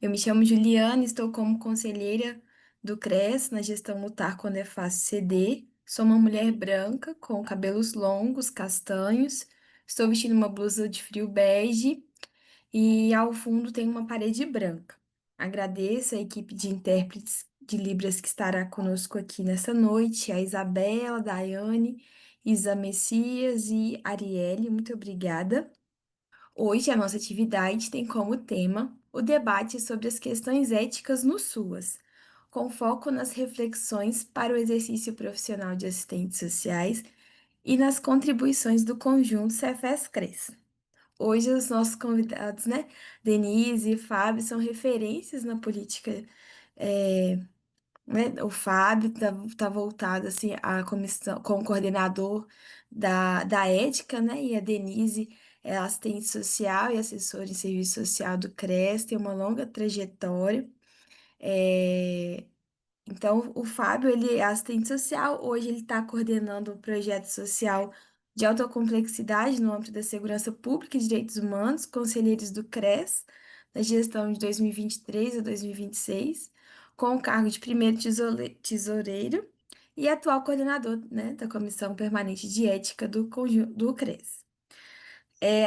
Eu me chamo Juliana, estou como conselheira do CRES na gestão Lutar Quando é Fácil CD. Sou uma mulher branca com cabelos longos, castanhos. Estou vestindo uma blusa de frio bege e ao fundo tem uma parede branca. Agradeço a equipe de intérpretes de Libras que estará conosco aqui nessa noite, a Isabela, Daiane, Isa Messias e Arielle. Muito obrigada. Hoje, a nossa atividade tem como tema o debate sobre as questões éticas no SUAS, com foco nas reflexões para o exercício profissional de assistentes sociais e nas contribuições do conjunto Cefes-Cres. Hoje, os nossos convidados, né, Denise e Fábio, são referências na política eh, né? O Fábio tá voltado assim à comissão como coordenador da ética, né? E a Denise é assistente social e assessora em serviço social do CRES, tem uma longa trajetória. É, então, o Fábio, ele é assistente social, hoje ele está coordenando um projeto social de alta complexidade no âmbito da segurança pública e direitos humanos, conselheiros do CRES, na gestão de 2023 a 2026, com o cargo de primeiro tesoureiro e atual coordenador, né, da Comissão Permanente de Ética do CRES.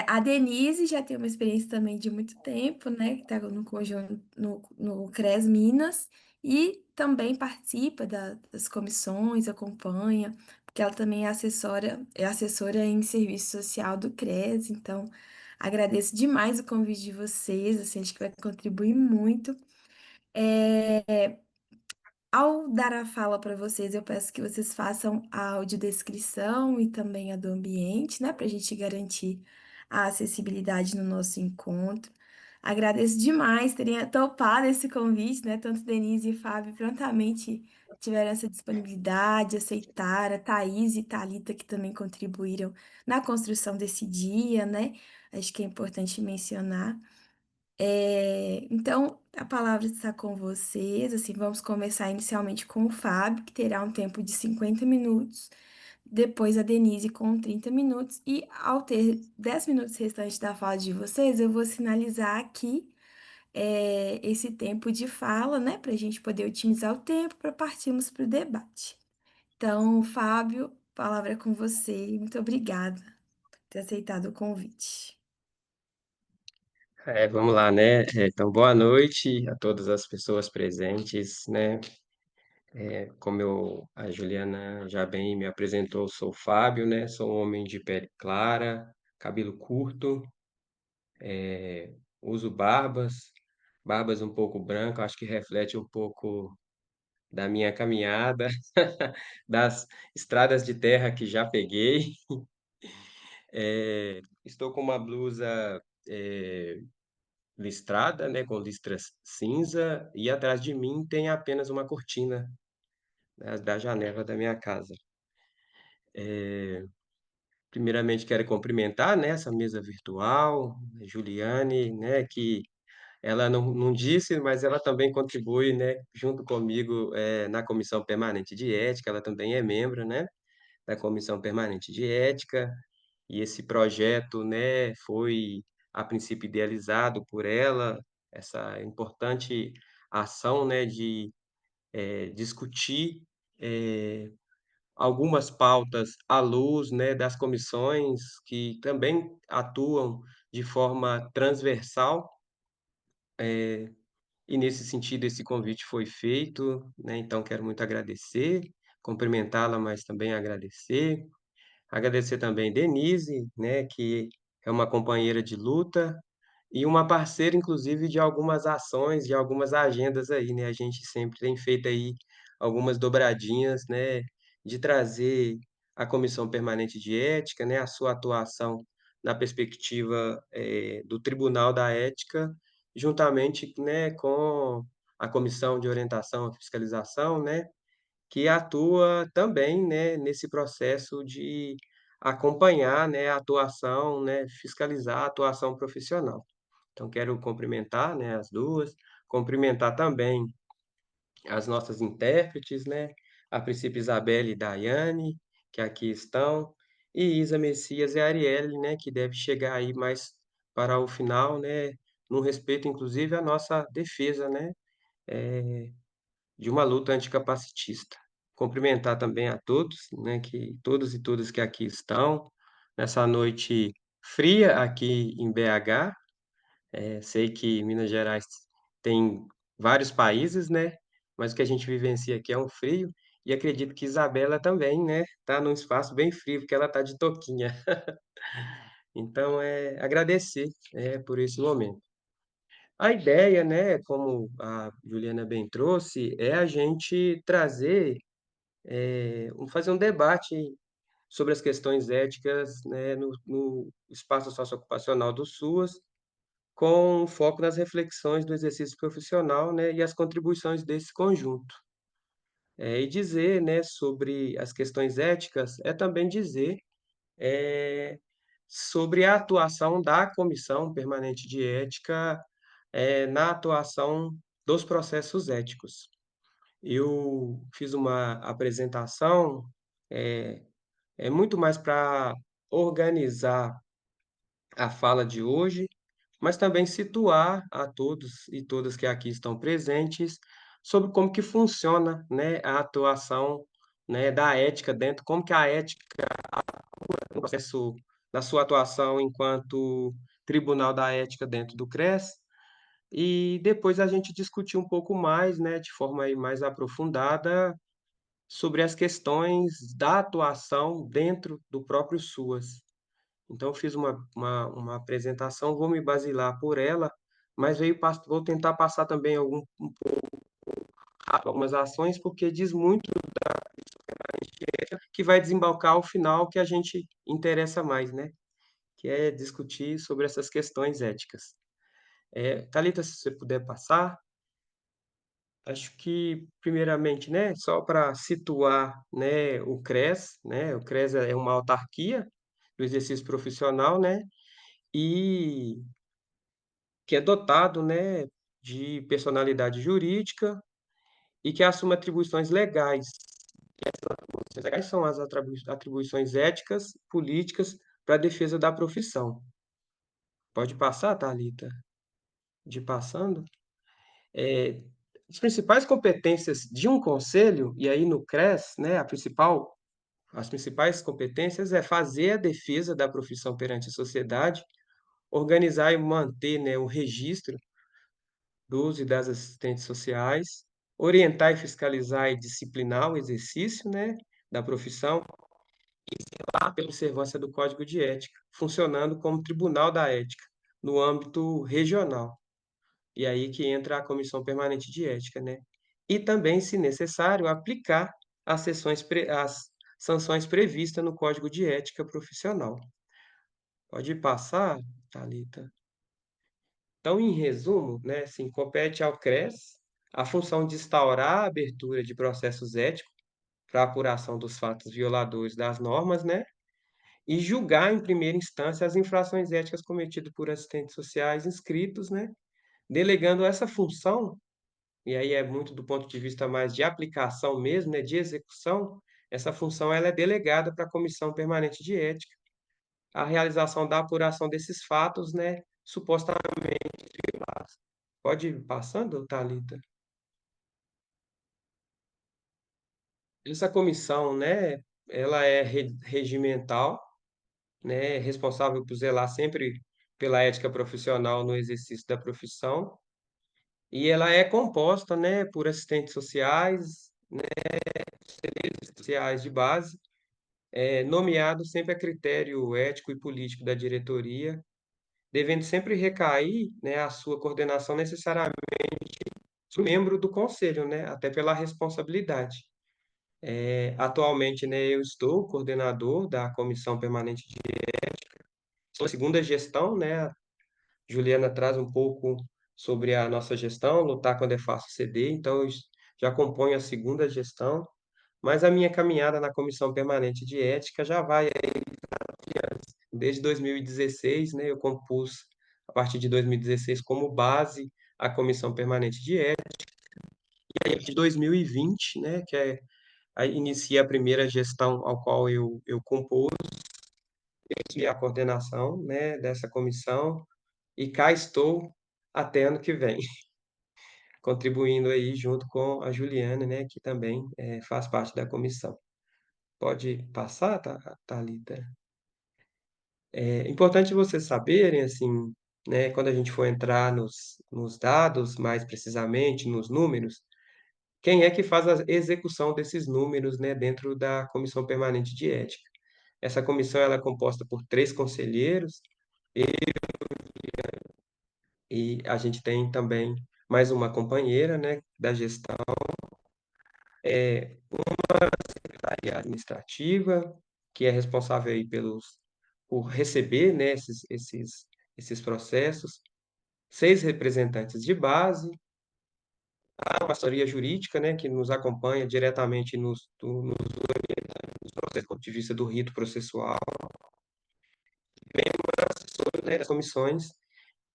A Denise já tem uma experiência também de muito tempo, né? Que está no conjunto no CRES Minas e também participa das comissões, acompanha, porque ela também é assessora em serviço social do CRES, então agradeço demais o convite de vocês, assim, acho que vai contribuir muito. É, Ao dar a fala para vocês, eu peço que vocês façam a audiodescrição e também a do ambiente, né, para a gente garantir a acessibilidade no nosso encontro. Agradeço demais terem topado esse convite, né? Tanto Denise e Fábio prontamente tiveram essa disponibilidade, aceitaram, a Thaís e Thalita que também contribuíram na construção desse dia, né? Acho que é importante mencionar. Então, a palavra está com vocês. Assim, vamos começar inicialmente com o Fábio, que terá um tempo de 50 minutos. Depois a Denise com 30 minutos. E ao ter 10 minutos restantes da fala de vocês, eu vou sinalizar aqui esse tempo de fala, né? Para a gente poder otimizar o tempo para partirmos para o debate. Então, Fábio, a palavra é com você. Muito obrigada por ter aceitado o convite. Vamos lá, né? Então, boa noite a todas as pessoas presentes, né? A Juliana já bem me apresentou, sou o Fábio, né? Sou um homem de pele clara, cabelo curto, uso barbas um pouco brancas, acho que reflete um pouco da minha caminhada, das estradas de terra que já peguei. Estou com uma blusa eh, listrada, né, com listras cinza, e atrás de mim tem apenas uma cortina, né, da janela da minha casa. Primeiramente quero cumprimentar, né, essa mesa virtual, a Juliane, né, que ela não disse, mas ela também contribui, né, junto comigo, na comissão permanente de ética, ela também é membro, né, da comissão permanente de ética, e esse projeto, né, foi a princípio idealizado por ela, essa importante ação, né, de discutir algumas pautas à luz, né, das comissões que também atuam de forma transversal, e nesse sentido esse convite foi feito, né, então quero muito agradecer, cumprimentá-la, mas também agradecer. Agradecer também Denise, né, que é uma companheira de luta e uma parceira, inclusive, de algumas ações, de algumas agendas aí, né. A gente sempre tem feito aí algumas dobradinhas, né, de trazer a comissão permanente de ética, né, a sua atuação na perspectiva, do Tribunal da Ética, juntamente, né, com a comissão de orientação e fiscalização, né, que atua também, né, nesse processo de acompanhar, né, a atuação, né, fiscalizar a atuação profissional. Então quero cumprimentar, né, as 2, cumprimentar também as nossas intérpretes, né, a princípio Isabelle e Daiane, que aqui estão, e Isa Messias e Arielle, né, que deve chegar aí mais para o final, né, no respeito inclusive à nossa defesa, né, eh, de uma luta anticapacitista. Cumprimentar também a todos, né, que todos e todas que aqui estão, nessa noite fria aqui em BH. Sei que Minas Gerais tem vários países, né, mas o que a gente vivencia aqui é um frio, e acredito que Isabela também, né, tá num espaço bem frio, porque ela tá de touquinha. Então, agradecer, por esse momento. A ideia, né, como a Juliana bem trouxe, é a gente trazer, fazer um debate sobre as questões éticas, né, no espaço socioocupacional do SUAS, com foco nas reflexões do exercício profissional, né, e as contribuições desse conjunto. E dizer, né, sobre as questões éticas é também dizer, eh, sobre a atuação da Comissão Permanente de Ética, na atuação dos processos éticos. Eu fiz uma apresentação, eh, é muito mais para organizar a fala de hoje, mas também situar a todos e todas que aqui estão presentes sobre como que funciona, né, a atuação, né, da ética dentro, como que a ética no processo na sua atuação enquanto tribunal da ética dentro do CRES, e depois a gente discutir um pouco mais, né, de forma aí mais aprofundada, sobre as questões da atuação dentro do próprio SUAS. Então eu fiz uma apresentação, vou me basilar por ela, mas vou tentar passar também algumas ações, porque diz muito que vai desembocar ao final que a gente interessa mais, né, que é discutir sobre essas questões éticas. Thalita, se você puder passar. Acho que primeiramente, né, só para situar, né, o CRES é uma autarquia do exercício profissional, né, e que é dotado, né, de personalidade jurídica e que assume atribuições legais. As legais são as atribuições éticas, políticas para a defesa da profissão. Pode passar, Thalita? De passando. Eh, as principais competências de um conselho, e aí no CRES, né, as principais competências é fazer a defesa da profissão perante a sociedade, organizar e manter, né, o registro dos e das assistentes sociais, orientar e fiscalizar e disciplinar o exercício, né, da profissão, pela observância do Código de Ética, funcionando como tribunal da ética no âmbito regional. E aí que entra a Comissão Permanente de Ética, né. E também, se necessário, aplicar as sanções previstas no Código de Ética Profissional. Pode passar, Thalita? Então, em resumo, né, assim, compete ao CRES a função de instaurar a abertura de processos éticos para apuração dos fatos violadores das normas, né, e julgar em primeira instância as infrações éticas cometidas por assistentes sociais inscritos, né, delegando essa função, e aí é muito do ponto de vista mais de aplicação mesmo, né, de execução, essa função ela é delegada para a Comissão Permanente de Ética, a realização da apuração desses fatos, né, supostamente violados. Pode ir passando, Thalita? Essa comissão, né, ela é regimental, né, responsável por zelar sempre pela ética profissional no exercício da profissão, e ela é composta, né, por assistentes sociais, sociais de base, nomeados sempre a critério ético e político da diretoria, devendo sempre recair, né, a sua coordenação necessariamente no membro do conselho, né, até pela responsabilidade. Atualmente, né, eu estou coordenador da Comissão Permanente de sou a segunda gestão, né, a Juliana traz um pouco sobre a nossa gestão, lutar quando é fácil ceder, então eu já componho a segunda gestão, mas a minha caminhada na Comissão Permanente de Ética já vai aí desde 2016, né, eu compus a partir de 2016 como base a Comissão Permanente de Ética, e aí de 2020, né, que é aí inicia a primeira gestão ao qual eu compus a coordenação, né, dessa comissão, e cá estou, até ano que vem, contribuindo aí junto com a Juliana, né, que também, faz parte da comissão. Pode passar, Thalita? É importante vocês saberem, assim, né, quando a gente for entrar nos dados, mais precisamente, nos números, quem é que faz a execução desses números, né, dentro da Comissão Permanente de Ética. Essa comissão ela é composta por 3 conselheiros, e a gente tem também mais uma companheira, né, da gestão, secretaria administrativa, que é responsável aí por receber, né, esses processos, 6 representantes de base, a assessoria jurídica, né, que nos acompanha diretamente nos processos, do ponto de vista do rito processual, assessor, né, das comissões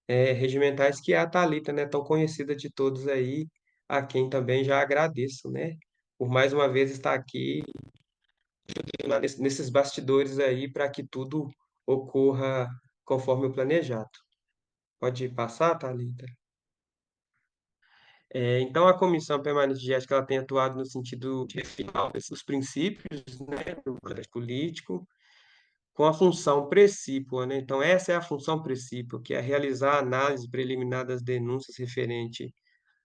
regimentais, que é a Thalita, né, tão conhecida de todos aí, a quem também já agradeço, né, por mais uma vez estar aqui nesses bastidores aí para que tudo ocorra conforme o planejado. Pode passar, Thalita? Então, a Comissão Permanente de Ética ela tem atuado no sentido de refinar os princípios, né, do processo político, com a função precípua, né? Então, essa é a função precípua, que é realizar a análise preliminar das denúncias referente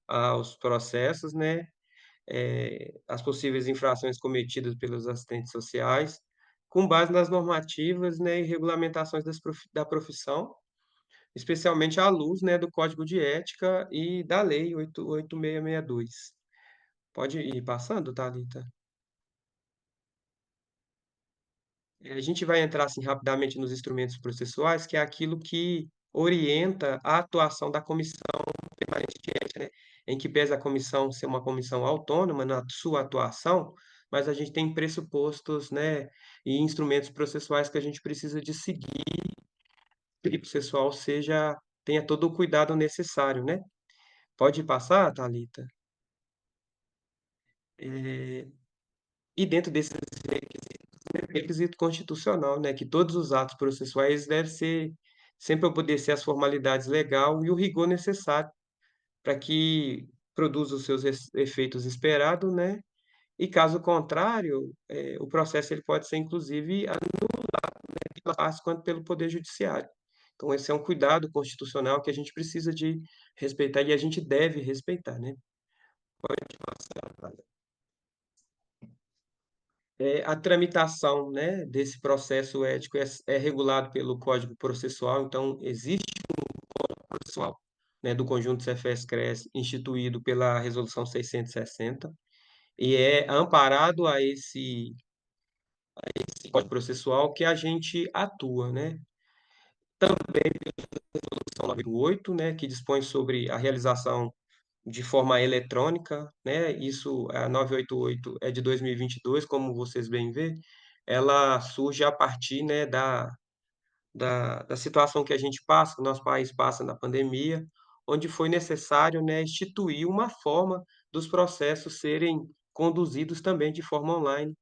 aos processos, né? As possíveis infrações cometidas pelos assistentes sociais, com base nas normativas, né, e regulamentações da profissão, especialmente à luz, né, do Código de Ética e da Lei 8662. Pode ir passando, Thalita? A gente vai entrar assim rapidamente nos instrumentos processuais, que é aquilo que orienta a atuação da comissão permanente de ética, né? Em que pese a comissão ser uma comissão autônoma na sua atuação, mas a gente tem pressupostos, né, e instrumentos processuais que a gente precisa de seguir para que o processual tenha todo o cuidado necessário, né? Pode passar, Thalita? Eh, e dentro desses requisito constitucional, né, que todos os atos processuais devem sempre obedecer às formalidades legal e o rigor necessário para que produza os seus efeitos esperados, né? E caso contrário, o processo ele pode ser inclusive pela parte quanto pelo poder judiciário. Então esse é um cuidado constitucional que a gente precisa de respeitar e a gente deve respeitar, né? Pode passar. A tramitação, né, desse processo ético é regulado pelo Código Processual, então existe processual, né, do conjunto CEFES-CRES, instituído pela Resolução 660, e é amparado a esse Código Processual que a gente atua, né. Resolução 98, né, que dispõe sobre a realização de forma eletrônica, né, isso, a 988 é de 2022, como vocês bem vê, ela surge a partir, né, da situação que a gente passa, que o nosso país passa na pandemia, onde foi necessário, né, instituir uma forma dos processos serem conduzidos também de forma online.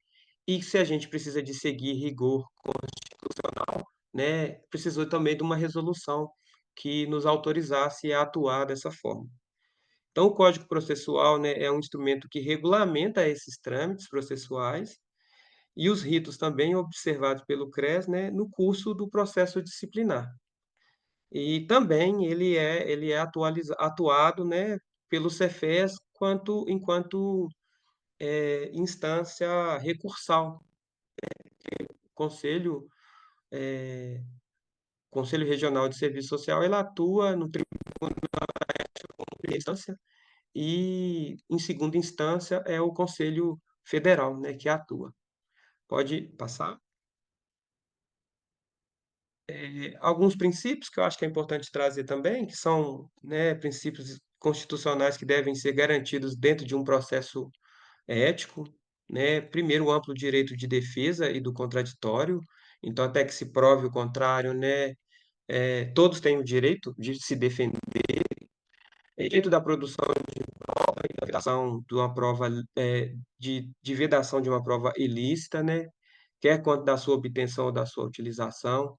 E se a gente precisa de seguir rigor constitucional, né, precisou também de uma resolução que nos autorizasse a atuar dessa forma. Então, o Código Processual, né, é um instrumento que regulamenta esses trâmites processuais e os ritos também observados pelo CRES, né, no curso do processo disciplinar. E também ele é atuado, né, pelo Cefes enquanto instância recursal. Conselho eh, Conselho Regional de Serviço Social, ele atua no tribunal em primeira instância e, em segunda instância, é o Conselho Federal, né, que atua. Pode passar? Alguns princípios que eu acho que é importante trazer também, que são, né, princípios constitucionais que devem ser garantidos dentro de um processo ético, né. Primeiro, o amplo direito de defesa e do contraditório, então até que se prove o contrário, né, todos têm o direito de se defender, direito da produção e da vedação de uma prova, de vedação de uma prova ilícita, né, quer quanto da sua obtenção ou da sua utilização.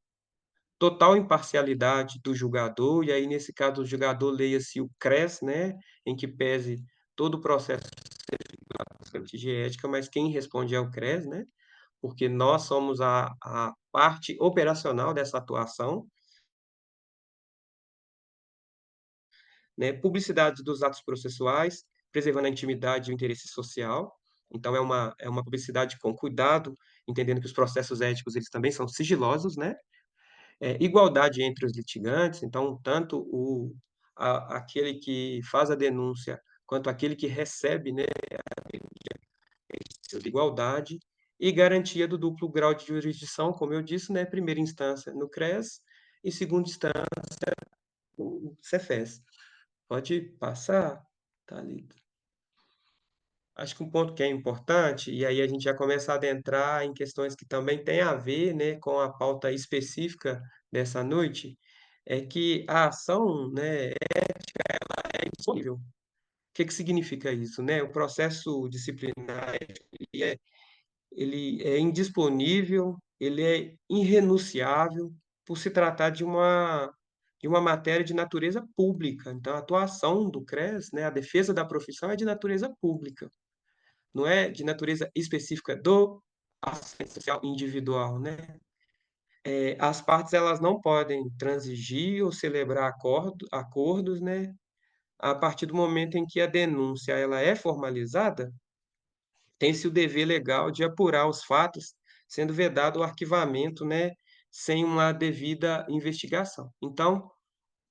total imparcialidade do julgador, e aí nesse caso o julgador leia-se o CRES, né, em que pese todo o processo de ética, mas quem responde é o CRES, né, porque nós somos a parte operacional dessa atuação, né, publicidade dos atos processuais, preservando a intimidade e o interesse social. Então é uma publicidade com cuidado, entendendo que os processos éticos eles também são sigilosos, né. Igualdade entre os litigantes, então tanto aquele que faz a denúncia, quanto aquele que recebe, né, de igualdade, e garantia do duplo grau de jurisdição, como eu disse, né, primeira instância no CRES e segunda instância no Cefes. Pode passar, Thalita. Acho que um ponto que é importante, e aí a gente já começa a adentrar em questões que também têm a ver, né, com a pauta específica dessa noite, é que a ação, né, é indisponível. O que que significa isso, né? O processo disciplinar, ele é indisponível, ele é irrenunciável, por se tratar de uma matéria de natureza pública. Então a atuação do CRES, né, a defesa da profissão é de natureza pública. Não é de natureza específica do assistente social individual, né. As partes elas não podem transigir ou celebrar acordos, né, a partir do momento em que a denúncia ela é formalizada, tem-se o dever legal de apurar os fatos, sendo vedado o arquivamento, né, sem uma devida investigação. Então,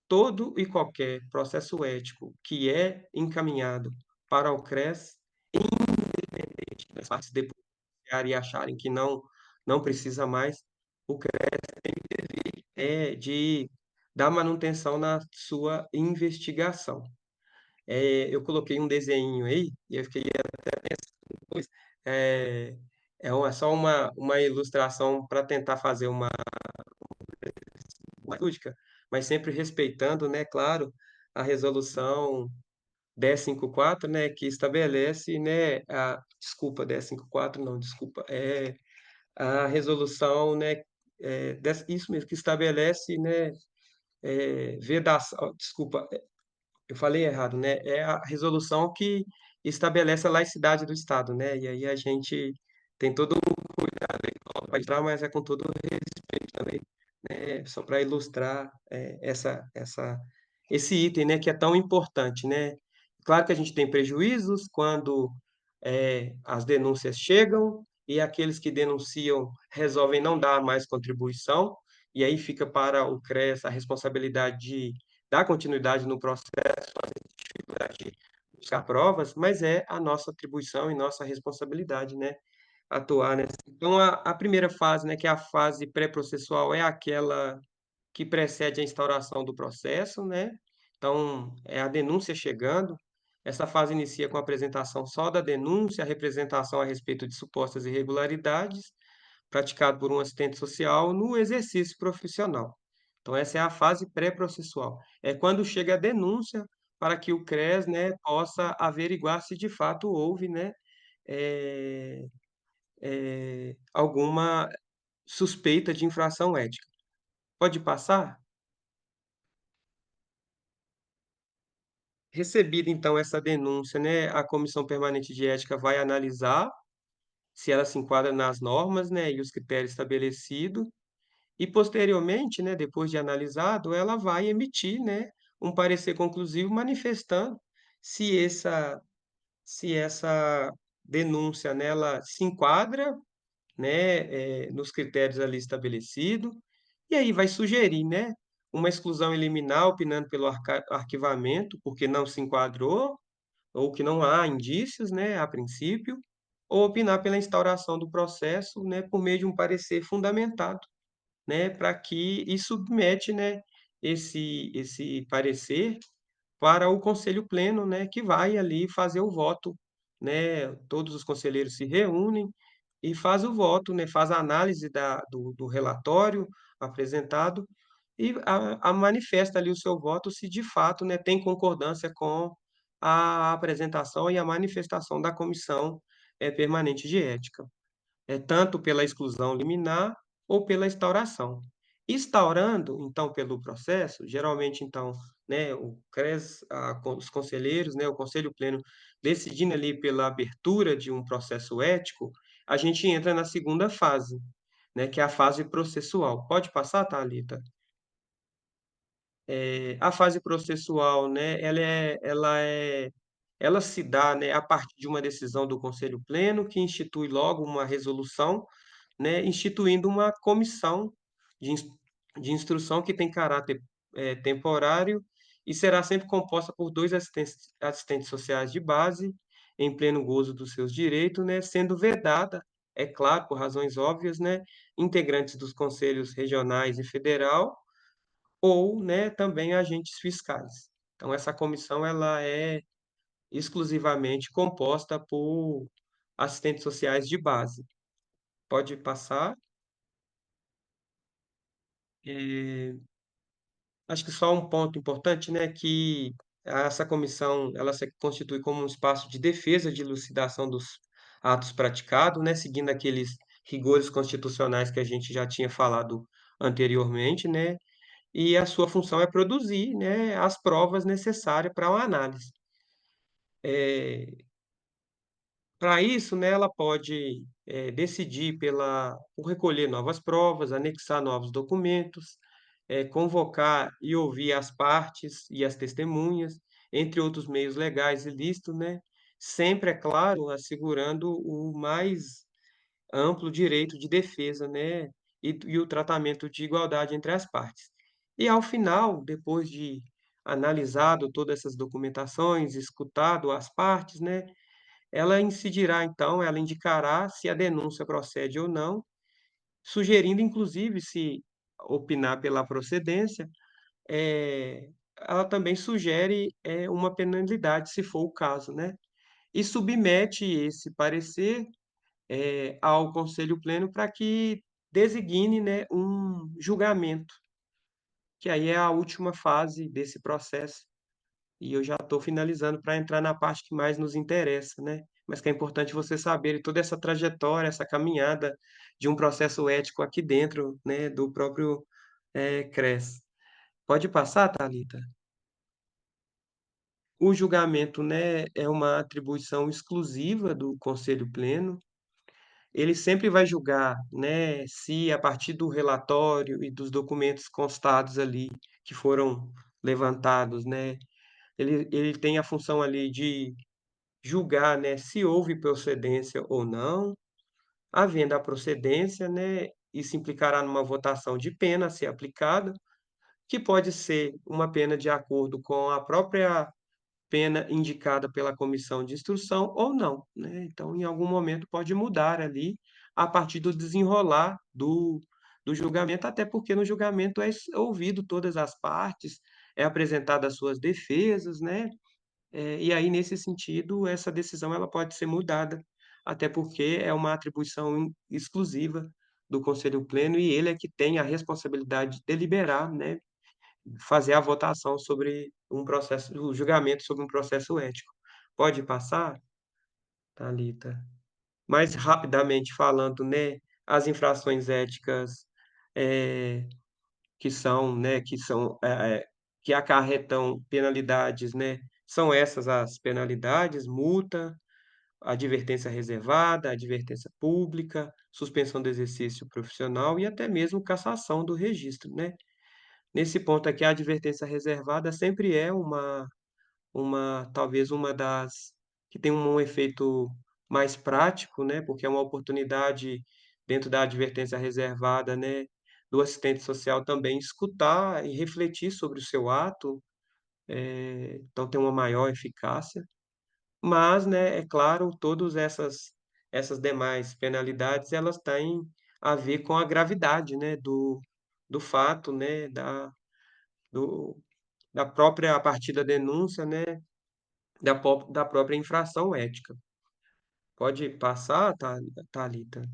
todo e qualquer processo ético que é encaminhado para o CRES, independente das partes e acharem que não precisa mais, o CREA de dar manutenção na sua investigação. Eu coloquei um desenho aí, e eu fiquei até pensando depois, eh, só uma ilustração para tentar fazer uma lúdica, mas sempre respeitando, né, claro, a resolução 1054, né, que estabelece, né, desculpa, 1054 não, desculpa, a resolução, né, isso mesmo, que estabelece, né, vedação desculpa, eu falei errado, né, é a resolução que estabelece a laicidade do Estado, né, e aí a gente tem todo o cuidado aí para entrar, mas é com todo o respeito também, né, só para ilustrar, esse item, né, que é tão importante, né. Claro que a gente tem prejuízos quando, as denúncias chegam e aqueles que denunciam resolvem não dar mais contribuição, e aí fica para o CRES a responsabilidade de dar continuidade no processo, de buscar provas, mas é a nossa atribuição e nossa responsabilidade, né, atuar nessa. Então a primeira fase, né, que é a fase pré-processual, é aquela que precede a instauração do processo, né. Então, é a denúncia chegando, essa fase inicia com a apresentação só da denúncia, a representação a respeito de supostas irregularidades, praticado por um assistente social no exercício profissional. Então essa é a fase pré-processual. É quando chega a denúncia para que o CRES, né, possa averiguar se de fato houve, né, eh alguma suspeita de infração ética. Pode passar? Recebida então essa denúncia, né, a comissão permanente de ética vai analisar se ela se enquadra nas normas, né, e os critérios estabelecidos. E posteriormente, né, depois de analisado, ela vai emitir, né, um parecer conclusivo manifestando se essa denúncia, né, ela se enquadra, né, nos critérios ali estabelecido, e aí vai sugerir, né, uma exclusão liminar opinando pelo arquivamento, porque não se enquadrou, ou que não há indícios, né, a princípio, ou opinar pela instauração do processo, né, por meio de um parecer fundamentado, né, para que e submete, né, esse parecer para o conselho pleno, né, que vai ali fazer o voto, né, todos os conselheiros se reúnem e faz o voto, né, faz a análise do relatório apresentado e a manifesta ali o seu voto se de fato, né, tem concordância com a apresentação e a manifestação da comissão, permanente de ética, tanto pela exclusão liminar ou pela instauração. Instaurando, então, pelo processo, geralmente, então, né, o CRES, os conselheiros, né, o conselho pleno decidindo ali pela abertura de um processo ético, a gente entra na segunda fase, né, que é a fase processual. Pode passar, Thalita? A fase processual, né, ela se dá, né, a partir de uma decisão do conselho pleno, que institui logo uma resolução, né, instituindo uma comissão de ins de instrução que tem caráter, temporário e será sempre composta por 2 assistentes sociais de base, em pleno gozo dos seus direitos, né, sendo vedada, é claro, por razões óbvias, né, integrantes dos conselhos regionais e federal ou, né, também agentes fiscais. Então essa comissão ela é exclusivamente composta por assistentes sociais de base. Pode passar. Eh, Acho que só um ponto importante, né, que essa comissão, ela se constitui como um espaço de defesa de elucidação dos atos praticados, né, seguindo aqueles rigores constitucionais que a gente já tinha falado anteriormente, né, e a sua função é produzir, né, as provas necessárias para uma análise. Para isso, né, ela pode, decidir por recolher novas provas, anexar novos documentos, convocar e ouvir as partes e as testemunhas, entre outros meios legais e lícitos, né, sempre, é claro, assegurando o mais amplo direito de defesa, né, e o tratamento de igualdade entre as partes. E ao final, depois de analisado todas essas documentações, escutado as partes, né, ela incidirá então, ela indicará se a denúncia procede ou não, sugerindo inclusive se opinar pela procedência, eh, ela também sugere, uma penalidade, se for o caso, né, e submete esse parecer, ao conselho pleno para que designe, né, um julgamento, que aí é a última fase desse processo. E eu já estou finalizando para entrar na parte que mais nos interessa, né, mas que é importante você saber toda essa trajetória, essa caminhada de um processo ético aqui dentro, né, do próprio, CRES. Pode passar, Thalita? O julgamento, né, é uma atribuição exclusiva do conselho pleno. Ele sempre vai julgar, né, se a partir do relatório e dos documentos constados ali, que foram levantados, né, ele tem a função ali de julgar, né, se houve procedência ou não. Havendo a procedência, né, isso implicará numa votação de pena a ser aplicada, que pode ser uma pena de acordo com a própria pena indicada pela comissão de instrução ou não, né. Então, em algum momento pode mudar ali, a partir do desenrolar do julgamento, até porque no julgamento ouvido todas as partes, é apresentada as suas defesas, né. E aí, nesse sentido, essa decisão ela pode ser mudada, até porque é uma atribuição exclusiva do conselho pleno e ele é que tem a responsabilidade de deliberar, né, fazer a votação sobre o julgamento sobre um processo ético. Pode passar, Thalita? Mais rapidamente falando, né, as infrações éticas, eh, que acarretam penalidades, né, são essas as penalidades: multa, advertência reservada, advertência pública, suspensão do exercício profissional e até mesmo cassação do registro, né. Nesse ponto aqui, a advertência reservada sempre é talvez uma das que tem um efeito mais prático, né, porque é uma oportunidade dentro da advertência reservada, né, do assistente social também escutar e refletir sobre o seu ato, então tem uma maior eficácia. Mas, né, é claro, todas essas demais penalidades, elas têm a ver com a gravidade, né, do fato, né, do da própria a partir da denúncia, né, da própria infração ética. Pode passar, Thalita?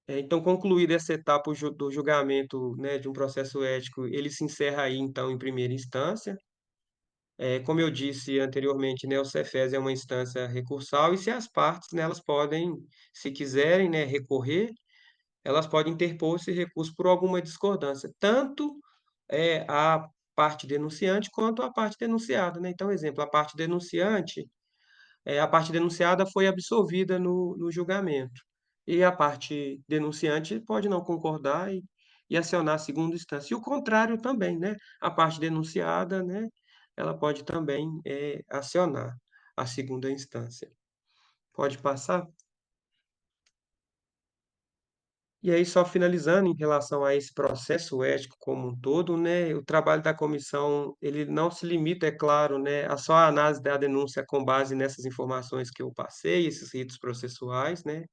Então, concluída essa etapa do julgamento, né, de um processo ético, ele se encerra aí, então, em primeira instância. Como eu disse anteriormente, né, o Cefes é uma instância recursal e se as partes, né, elas podem, se quiserem, né, recorrer, elas podem interpor esse recurso por alguma discordância, tanto, a parte denunciante quanto a parte denunciada, né. Então, exemplo, a parte denunciada foi absolvida no julgamento, e a parte denunciante pode não concordar e acionar a segunda instância. E o contrário também, né, a parte denunciada, né, ela pode também, acionar a segunda instância. Pode passar? E aí, só finalizando em relação a esse processo ético como um todo, né, o trabalho da comissão, ele não se limita, é claro, né, a só a análise da denúncia com base nessas informações que eu passei, esses ritos processuais, né,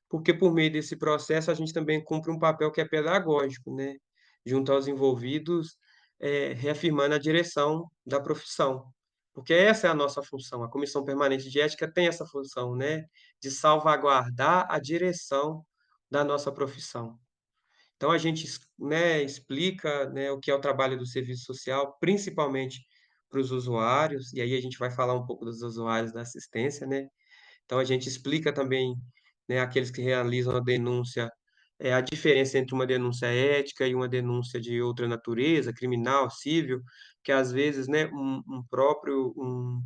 porque por meio desse processo a gente também cumpre um papel que é pedagógico, né, junto aos envolvidos, reafirmando a direção da profissão. Porque essa é a nossa função, a comissão permanente de ética tem essa função, né, de salvaguardar a direção da nossa profissão. Então a gente né, explica, né, o que é o trabalho do serviço social, principalmente para os usuários, e aí a gente vai falar um pouco dos usuários da assistência, né. Então a gente explica também, né, aqueles que realizam a denúncia, a diferença entre uma denúncia ética e uma denúncia de outra natureza, criminal, civil, que às vezes, né, um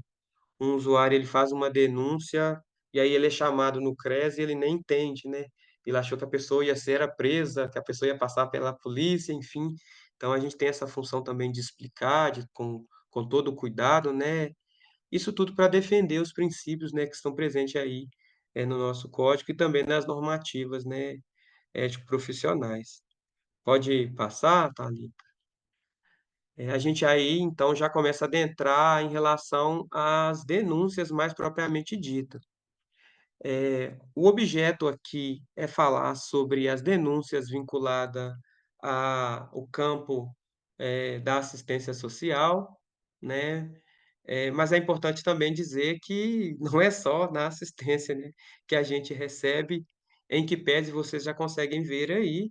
usuário ele faz uma denúncia, e aí ele é chamado no CRES e ele nem entende, né. Ele achou que a pessoa ia ser presa, que a pessoa ia passar pela polícia, enfim. Então a gente tem essa função também de explicar, com todo o cuidado, né. Isso tudo para defender os princípios, né, que estão presentes aí, no nosso código e também nas normativas, né, ético-profissionais. Pode passar, Thalita? A gente aí, então, já começa a adentrar em relação às denúncias mais propriamente dita. O objeto aqui é falar sobre as denúncias vinculada ao campo, da assistência social, né, mas é importante também dizer que não é só na assistência, né, que a gente recebe, em que pese vocês já conseguem ver aí,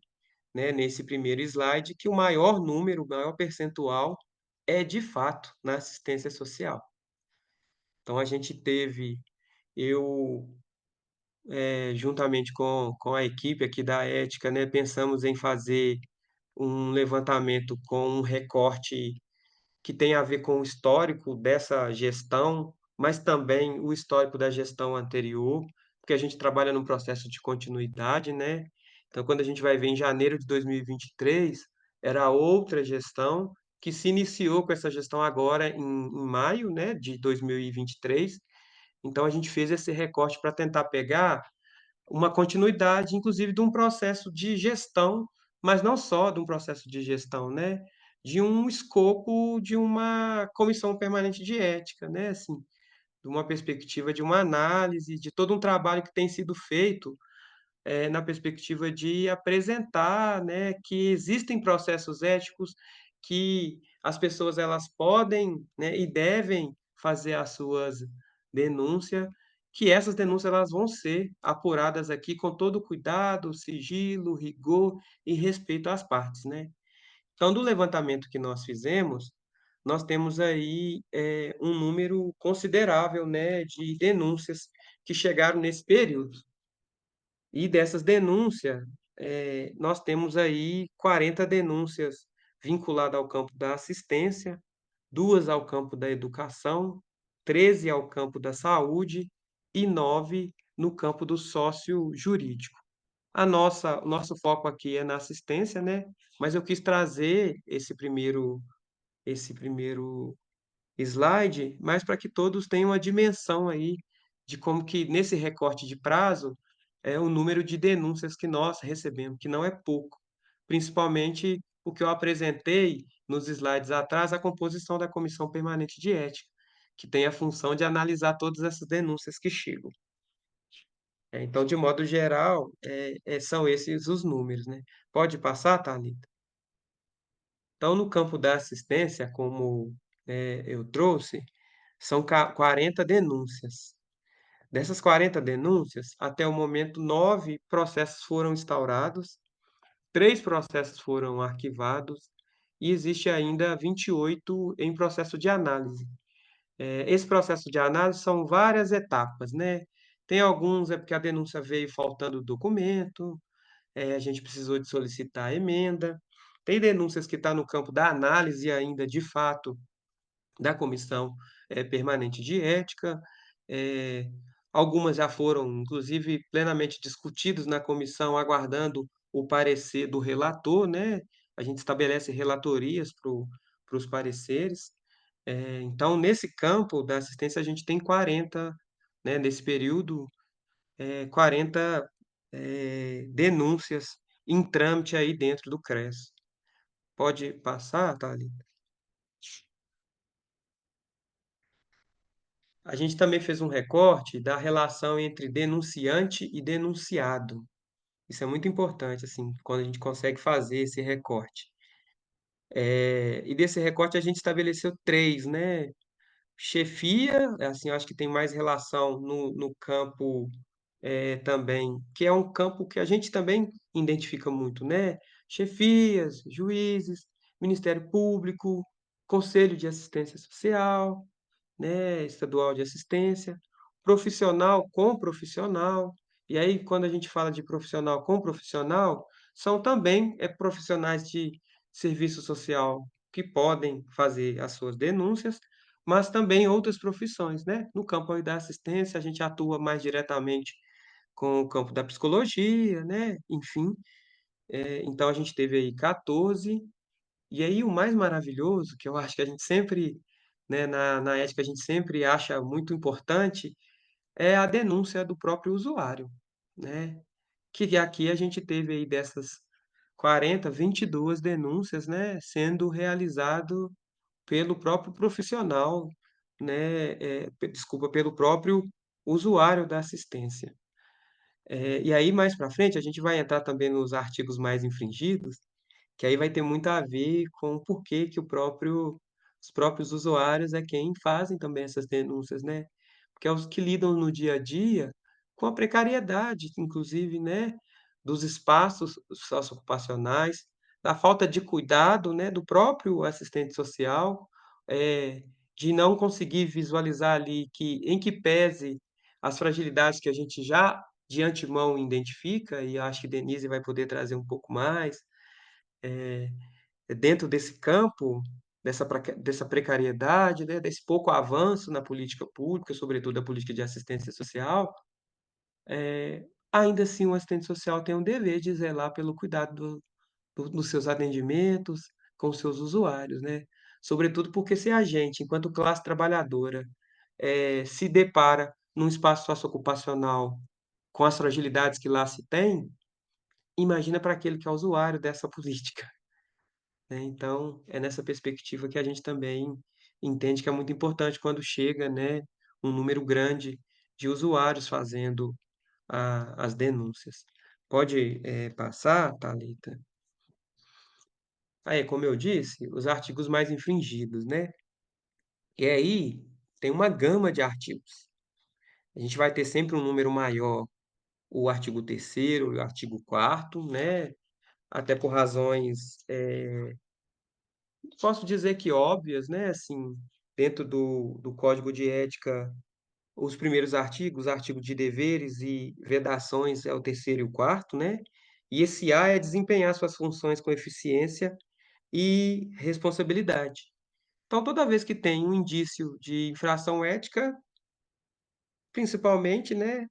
né, nesse primeiro slide, que o maior número, o maior percentual é de fato na assistência social. Então a gente teve eu juntamente com a equipe aqui da ética, né, pensamos em fazer um levantamento com um recorte que tem a ver com o histórico dessa gestão, mas também o histórico da gestão anterior, porque a gente trabalha num processo de continuidade, né. Então, quando a gente vai ver em janeiro de 2023, era outra gestão que se iniciou com essa gestão agora em maio, né, de 2023. Então a gente fez esse recorte para tentar pegar uma continuidade, inclusive, de um processo de gestão, mas não só de um processo de gestão, né, de um escopo de uma comissão permanente de ética, né, assim, de uma perspectiva de uma análise, de todo um trabalho que tem sido feito na perspectiva de apresentar, né, que existem processos éticos que as pessoas elas podem, né, e devem fazer as suas denúncias, que essas denúncias elas vão ser apuradas aqui com todo cuidado, sigilo, rigor e respeito às partes, né. Então, do levantamento que nós fizemos, nós temos aí, um número considerável, né, de denúncias que chegaram nesse período. E dessas denúncias, nós temos aí 40 denúncias vinculadas ao campo da assistência, 2 ao campo da educação, 13 ao campo da saúde e 9 no campo do sócio-jurídico. O nosso foco aqui é na assistência, né, mas eu quis trazer esse primeiro slide, mas para que todos tenham a dimensão aí de como que nesse recorte de prazo, é o número de denúncias que nós recebemos, que não é pouco. Principalmente o que eu apresentei nos slides atrás, a composição da comissão permanente de ética, que tem a função de analisar todas essas denúncias que chegam. Então, de modo geral, são esses os números, né. Pode passar, Thalita? Então, no campo da assistência, como, eu trouxe, são 40 denúncias. Dessas 40 denúncias, até o momento, 9 processos foram instaurados, 3 processos foram arquivados e existe ainda 28 em processo de análise. Esse processo de análise são várias etapas, né. Tem alguns é porque a denúncia veio faltando documento, a gente precisou de solicitar emenda. Tem denúncias que está no campo da análise ainda, de fato, da comissão, permanente de ética. eh, Algumas já foram, inclusive, plenamente discutidos na comissão, aguardando o parecer do relator, né. A gente estabelece relatorias para os pareceres. Então, nesse campo da assistência, a gente tem 40, né, nesse período, 40, denúncias em trâmite aí dentro do CRES. Pode passar, Thalita? A gente também fez um recorte da relação entre denunciante e denunciado. Isso é muito importante, assim, quando a gente consegue fazer esse recorte. E desse recorte a gente estabeleceu 3, né. Chefia, assim, eu acho que tem mais relação no campo, também que é um campo que a gente também identifica muito, né. Chefias, juízes, Ministério Público, Conselho de Assistência Social, né, estadual de assistência, profissional com profissional. E aí, quando a gente fala de profissional com profissional, são também, profissionais de serviço social que podem fazer as suas denúncias, mas também outras profissões, né. No campo aí da assistência, a gente atua mais diretamente com o campo da psicologia, né, enfim. Então a gente teve aí 14. E aí o mais maravilhoso, que eu acho que a gente sempre, né, na ética a gente sempre acha muito importante, é a denúncia do próprio usuário, né. Que aqui a gente teve aí dessas 40, 22 denúncias, né, sendo realizado pelo próprio profissional, né, desculpa, pelo próprio usuário da assistência. E aí mais para frente a gente vai entrar também nos artigos mais infringidos, que aí vai ter muito a ver com o porquê que os próprios usuários é quem fazem também essas denúncias, né. Porque é os que lidam no dia a dia com a precariedade, inclusive, né, dos espaços socioocupacionais, da falta de cuidado, né, do próprio assistente social, de não conseguir visualizar ali que em que pese as fragilidades que a gente já de antemão identifica, e acho que Denise vai poder trazer um pouco mais, eh, dentro desse campo, dessa precariedade, né, desse pouco avanço na política pública, sobretudo a política de assistência social, ainda assim o assistente social tem o dever de zelar pelo cuidado dos seus atendimentos com os seus usuários, né. Sobretudo porque se a gente, enquanto classe trabalhadora, se depara num espaço socioocupacional com as fragilidades que lá se tem, imagina para aquele que é usuário dessa política. Né, então, é nessa perspectiva que a gente também entende que é muito importante quando chega, né, um número grande de usuários fazendo as denúncias. Pode, passar, Thalita? Aí, como eu disse, os artigos mais infringidos, né. E aí, tem uma gama de artigos. A gente vai ter sempre um número maior, o artigo 3º e o artigo 4º, né, até por razões, posso dizer que óbvias, né, assim, dentro do código de ética, os primeiros artigos, artigo de deveres e vedações é o 3º e o 4º, né, e esse A é desempenhar suas funções com eficiência e responsabilidade. Então toda vez que tem um indício de infração ética, principalmente, né,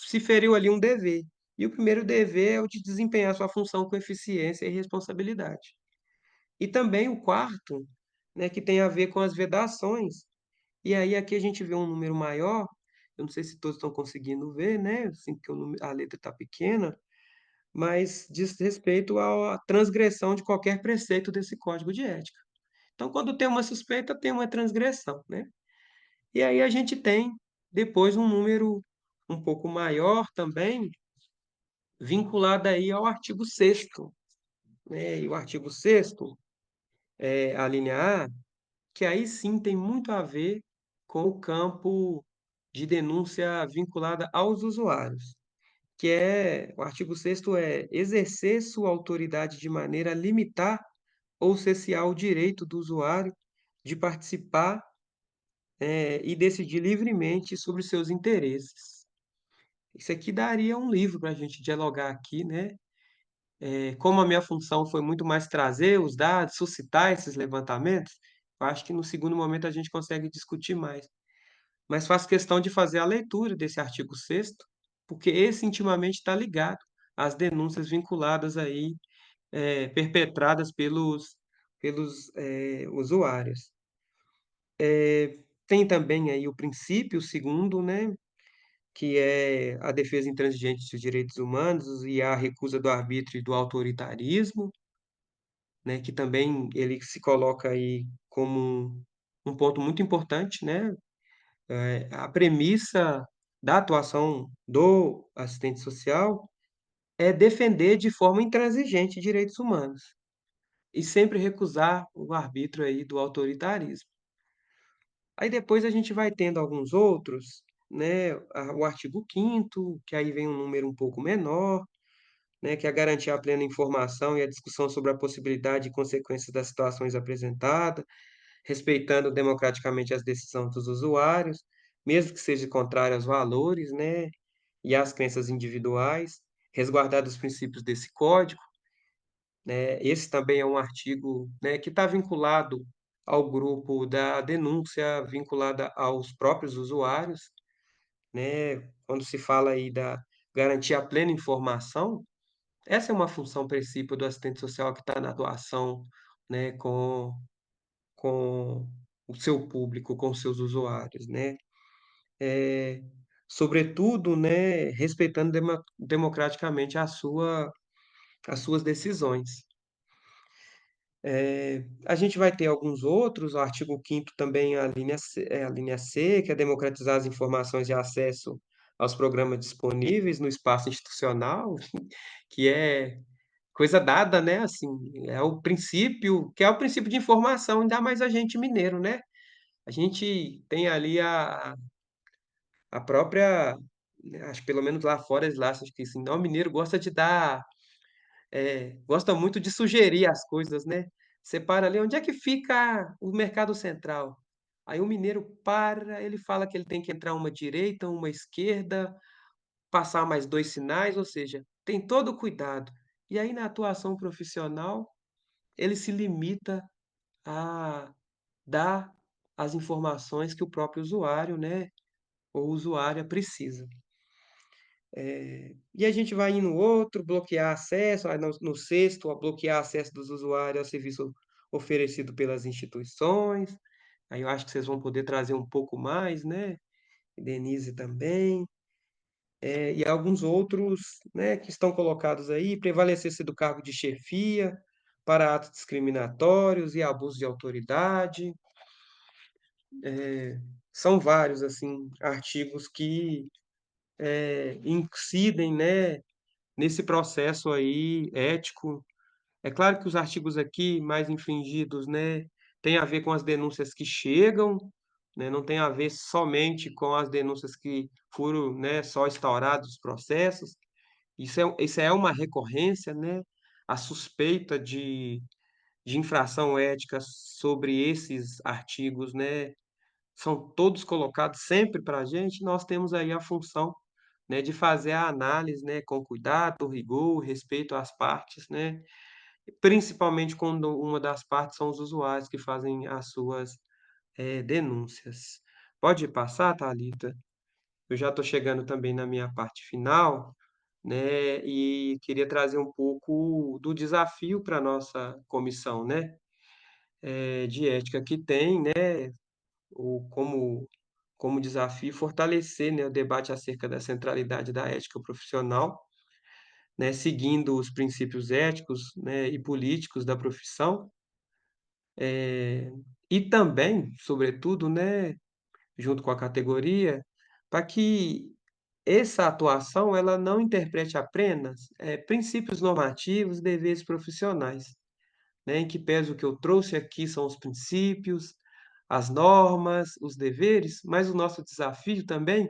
se feriu ali um dever, e o primeiro dever é o de desempenhar sua função com eficiência e responsabilidade. E também o quarto, né, que tem a ver com as vedações. E aí aqui a gente vê um número maior, eu não sei se todos estão conseguindo ver, né, assim, porque o núme a letra está pequena, mas diz respeito à transgressão de qualquer preceito desse código de ética. Então quando tem uma suspeita, tem uma transgressão, né. E aí a gente tem depois um número um pouco maior também, vinculado aí ao artigo 6º, né, e o artigo 6º, a linha A, que aí sim tem muito a ver com o campo de denúncia vinculada aos usuários, que é o artigo 6º é: "Exercer sua autoridade de maneira a limitar ou cessear o direito do usuário de participar, e decidir livremente sobre seus interesses". Isso aqui daria um livro para a gente dialogar aqui, né. Como a minha função foi muito mais trazer os dados, suscitar esses levantamentos, eu acho que no segundo momento a gente consegue discutir mais. Mas faço questão de fazer a leitura desse artigo 6º, porque esse intimamente está ligado às denúncias vinculadas aí, perpetradas pelos usuários. Tem também aí o princípio segundo, né, que é a defesa intransigente dos direitos humanos e a recusa do arbítrio e do autoritarismo, né, que também ele se coloca aí como um ponto muito importante, né. A premissa da atuação do assistente social é defender de forma intransigente direitos humanos, e sempre recusar o arbítrio aí do autoritarismo. Aí depois a gente vai tendo alguns outros, né, o artigo 5º, que aí vem um número um pouco menor, né, que é garantir a plena informação e a discussão sobre a possibilidade e consequências das situações apresentadas, respeitando democraticamente as decisões dos usuários, mesmo que seja contrário aos valores, né, e às crenças individuais, resguardar os princípios desse código, né. Esse também é um artigo, né, que está vinculado ao grupo da denúncia vinculada aos próprios usuários, né. Quando se fala aí da garantir a plena informação, essa é uma função princípio do assistente social que está na atuação, né, com o seu público, com os seus usuários, né. Eh, Sobretudo, né, respeitando democraticamente as suas decisões. A gente vai ter alguns outros, o artigo 5º também a linha C, que é democratizar as informações e acesso aos programas disponíveis no espaço institucional, que é coisa dada, né, assim, é o princípio de informação, ainda mais a gente mineiro, né. A gente tem ali a própria, né, acho que pelo menos lá fora eles acham que assim: "Não, o mineiro gosta de dar, gosta muito de sugerir as coisas, né. Separa ali: "Onde é que fica o mercado central?". Aí o mineiro para, ele fala que ele tem que entrar uma direita, uma esquerda, passar mais 2 sinais, ou seja, tem todo o cuidado. E aí na atuação profissional, ele se limita a dar as informações que o próprio usuário, né, ou usuária precisa. E a gente vai indo outro, bloquear acesso, aí no sexto, a bloquear acesso dos usuários ao serviço oferecido pelas instituições. Aí eu acho que vocês vão poder trazer um pouco mais, né, Denise também. E alguns outros, né, que estão colocados aí, prevalecer-se do cargo de chefia para atos discriminatórios e abuso de autoridade. São vários, assim, artigos que, incidem, né, nesse processo aí ético. É claro que os artigos aqui mais infringidos, né, tem a ver com as denúncias que chegam, né, não tem a ver somente com as denúncias que foram, né, só instaurados os processos. Isso é uma recorrência, né, a suspeita de infração ética sobre esses artigos, né, são todos colocados sempre para a gente, nós temos aí a função, né, de fazer a análise, né, com cuidado, rigor, respeito às partes, né, principalmente quando uma das partes são os usuários que fazem as suas, denúncias. Pode passar, Thalita? Eu já estou chegando também na minha parte final, né, e queria trazer um pouco do desafio para a nossa comissão, né, de ética que tem, né, o como desafio fortalecer, né, o debate acerca da centralidade da ética profissional, né, seguindo os princípios éticos, né, e políticos da profissão, e também, sobretudo, né, junto com a categoria, para que essa atuação ela não interprete apenas, princípios normativos e deveres profissionais, né, em que pese o que eu trouxe aqui são os princípios, as normas, os deveres, mas o nosso desafio também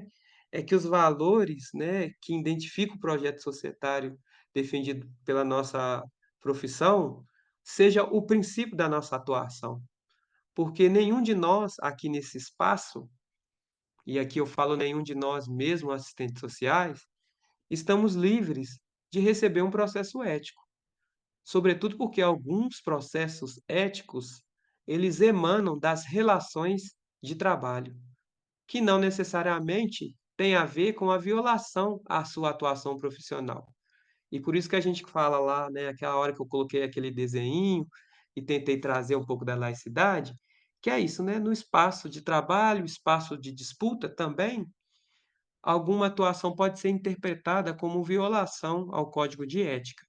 é que os valores, né, que identificam o projeto societário defendido pela nossa profissão, seja o princípio da nossa atuação. Porque nenhum de nós aqui nesse espaço, e aqui eu falo nenhum de nós mesmo assistentes sociais, estamos livres de receber um processo ético, sobretudo porque alguns processos éticos, eles emanam das relações de trabalho, que não necessariamente têm a ver com a violação à sua atuação profissional. E por isso que a gente fala lá, né, aquela hora que eu coloquei aquele desenho e tentei trazer um pouco da laicidade, que é isso, né, no espaço de trabalho, espaço de disputa também, alguma atuação pode ser interpretada como violação ao código de ética.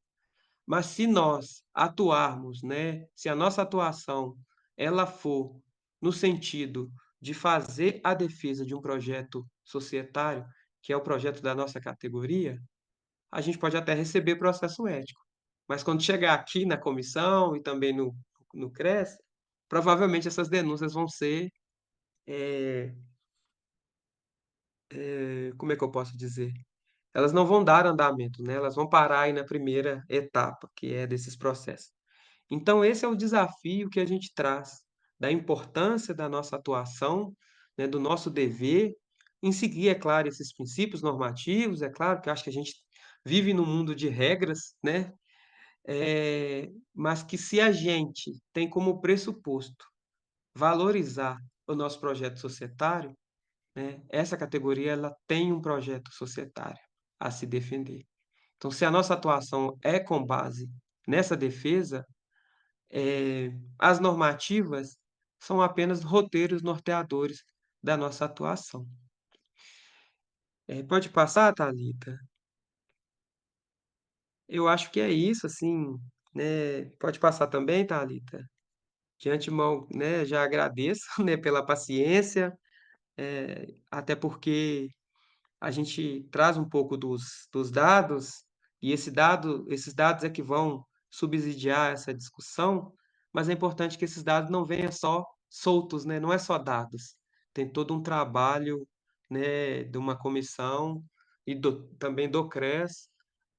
Mas se nós atuarmos, né, se a nossa atuação ela for no sentido de fazer a defesa de um projeto societário, que é o projeto da nossa categoria, a gente pode até receber processo ético. Mas quando chegar aqui na comissão e também no CRES, provavelmente essas denúncias vão ser, como é que eu posso dizer? Elas não vão dar andamento, né, elas vão parar aí na primeira etapa, que é desses processos. Então esse é o desafio que a gente traz, da importância da nossa atuação, né, do nosso dever em seguir, é claro, esses princípios normativos, é claro que eu acho que a gente vive num mundo de regras, né, mas que se a gente tem como pressuposto valorizar o nosso projeto societário, né, essa categoria ela tem um projeto societário a se defender. Então, se a nossa atuação é com base nessa defesa, as normativas são apenas roteiros norteadores da nossa atuação. Pode passar, Thalita? Eu acho que é isso, assim, né. Pode passar também, Thalita? De antemão, né, já agradeço, né, pela paciência, até porque a gente traz um pouco dos dados, e esses dados é que vão subsidiar essa discussão, mas é importante que esses dados não venham só soltos, né, não é só dados. Tem todo um trabalho, né, de uma comissão e também do CRES,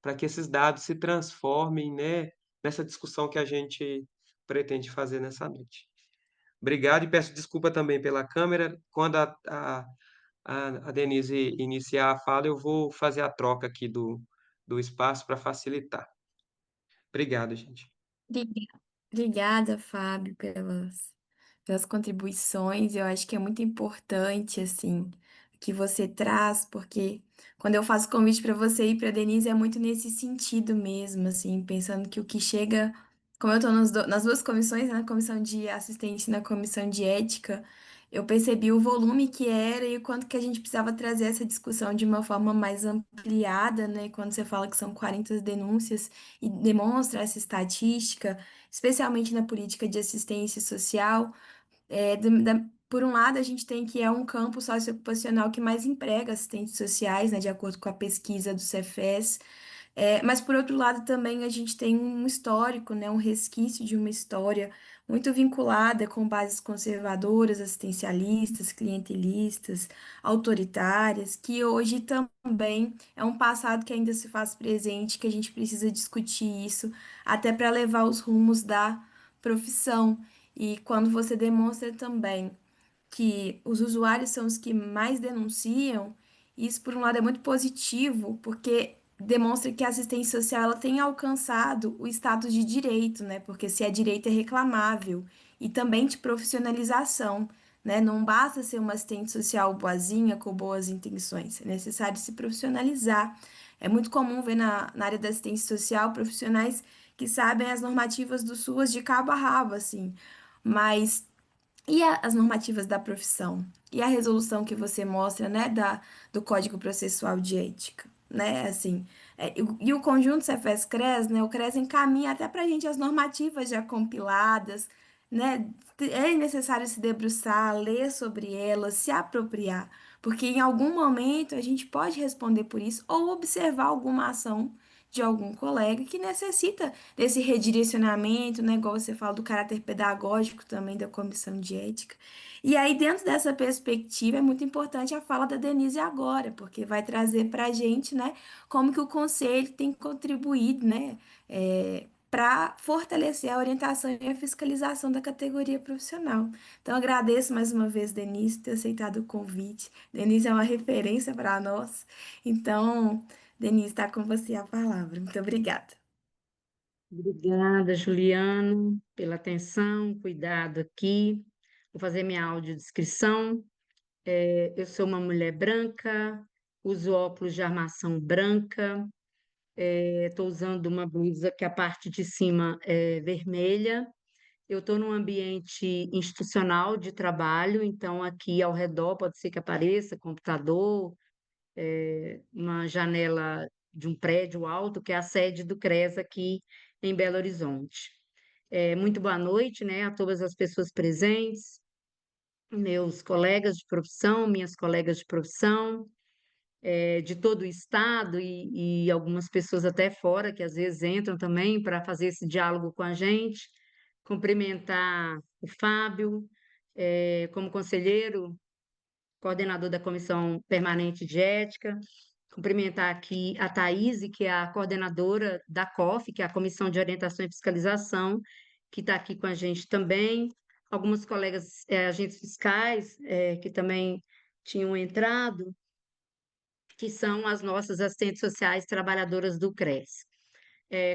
para que esses dados se transformem, né, nessa discussão que a gente pretende fazer nessa noite. Obrigado e peço desculpa também pela câmera. Quando a Denise iniciar a fala, eu vou fazer a troca aqui do espaço para facilitar. Obrigado, gente. Obrigada, Fábio, pelas contribuições. Eu acho que é muito importante, assim, o que você traz, porque quando eu faço convite para você e para Denise, é muito nesse sentido mesmo, assim, pensando que o que chega, como eu estou nas duas comissões, né, na comissão de assistente e na comissão de ética, eu percebi o volume que era e o quanto que a gente precisava trazer essa discussão de uma forma mais ampliada, né? Quando você fala que são 40 denúncias e demonstra essa estatística, especialmente na política de assistência social. Por um lado, a gente tem que é um campo socioocupacional que mais emprega assistentes sociais, né, de acordo com a pesquisa do Cefes. Mas, por outro lado, também a gente tem um histórico, né, um resquício de uma história muito vinculada com bases conservadoras, assistencialistas, clientelistas, autoritárias, que hoje também é um passado que ainda se faz presente, que a gente precisa discutir isso, até para levar os rumos da profissão. E quando você demonstra também que os usuários são os que mais denunciam, isso, por um lado, é muito positivo, porque demonstra que a assistência social ela tem alcançado o status de direito, né? Porque se é direito é reclamável, e também de profissionalização, né? Não basta ser uma assistente social boazinha, com boas intenções, é necessário se profissionalizar. É muito comum ver na área da assistência social profissionais que sabem as normativas do SUAS de cabo a rabo, assim, mas as normativas da profissão? E a resolução que você mostra, né, do Código Processual de Ética, né, assim, e o conjunto Cefes-CRES, né, o CRES encaminha até para a gente as normativas já compiladas, né, é necessário se debruçar, ler sobre elas, se apropriar, porque em algum momento a gente pode responder por isso ou observar alguma ação de algum colega que necessita desse redirecionamento, né, igual você fala do caráter pedagógico também da comissão de ética. E aí, dentro dessa perspectiva, é muito importante a fala da Denise agora, porque vai trazer para a gente, né, como que o conselho tem contribuído, né, para fortalecer a orientação e a fiscalização da categoria profissional. Então, agradeço mais uma vez, Denise, por ter aceitado o convite. Denise é uma referência para nós. Então, Denise, está com você a palavra. Muito obrigada. Obrigada, Juliano, pela atenção, cuidado aqui. Vou fazer minha audiodescrição. Eu sou uma mulher branca, uso óculos de armação branca, estou usando uma blusa que a parte de cima é vermelha. Eu estou num ambiente institucional de trabalho, então aqui ao redor pode ser que apareça computador, uma janela de um prédio alto, que é a sede do CRES aqui em Belo Horizonte. Muito boa noite, né, a todas as pessoas presentes, meus colegas de profissão, minhas colegas de profissão, de todo o estado e algumas pessoas até fora, que às vezes entram também para fazer esse diálogo com a gente. Cumprimentar o Fábio, como conselheiro, coordenador da Comissão Permanente de Ética, cumprimentar aqui a Thaís, que é a coordenadora da COF, que é a Comissão de Orientação e Fiscalização, que está aqui com a gente também, algumas colegas agentes fiscais que também tinham entrado, que são as nossas assistentes sociais trabalhadoras do CRES.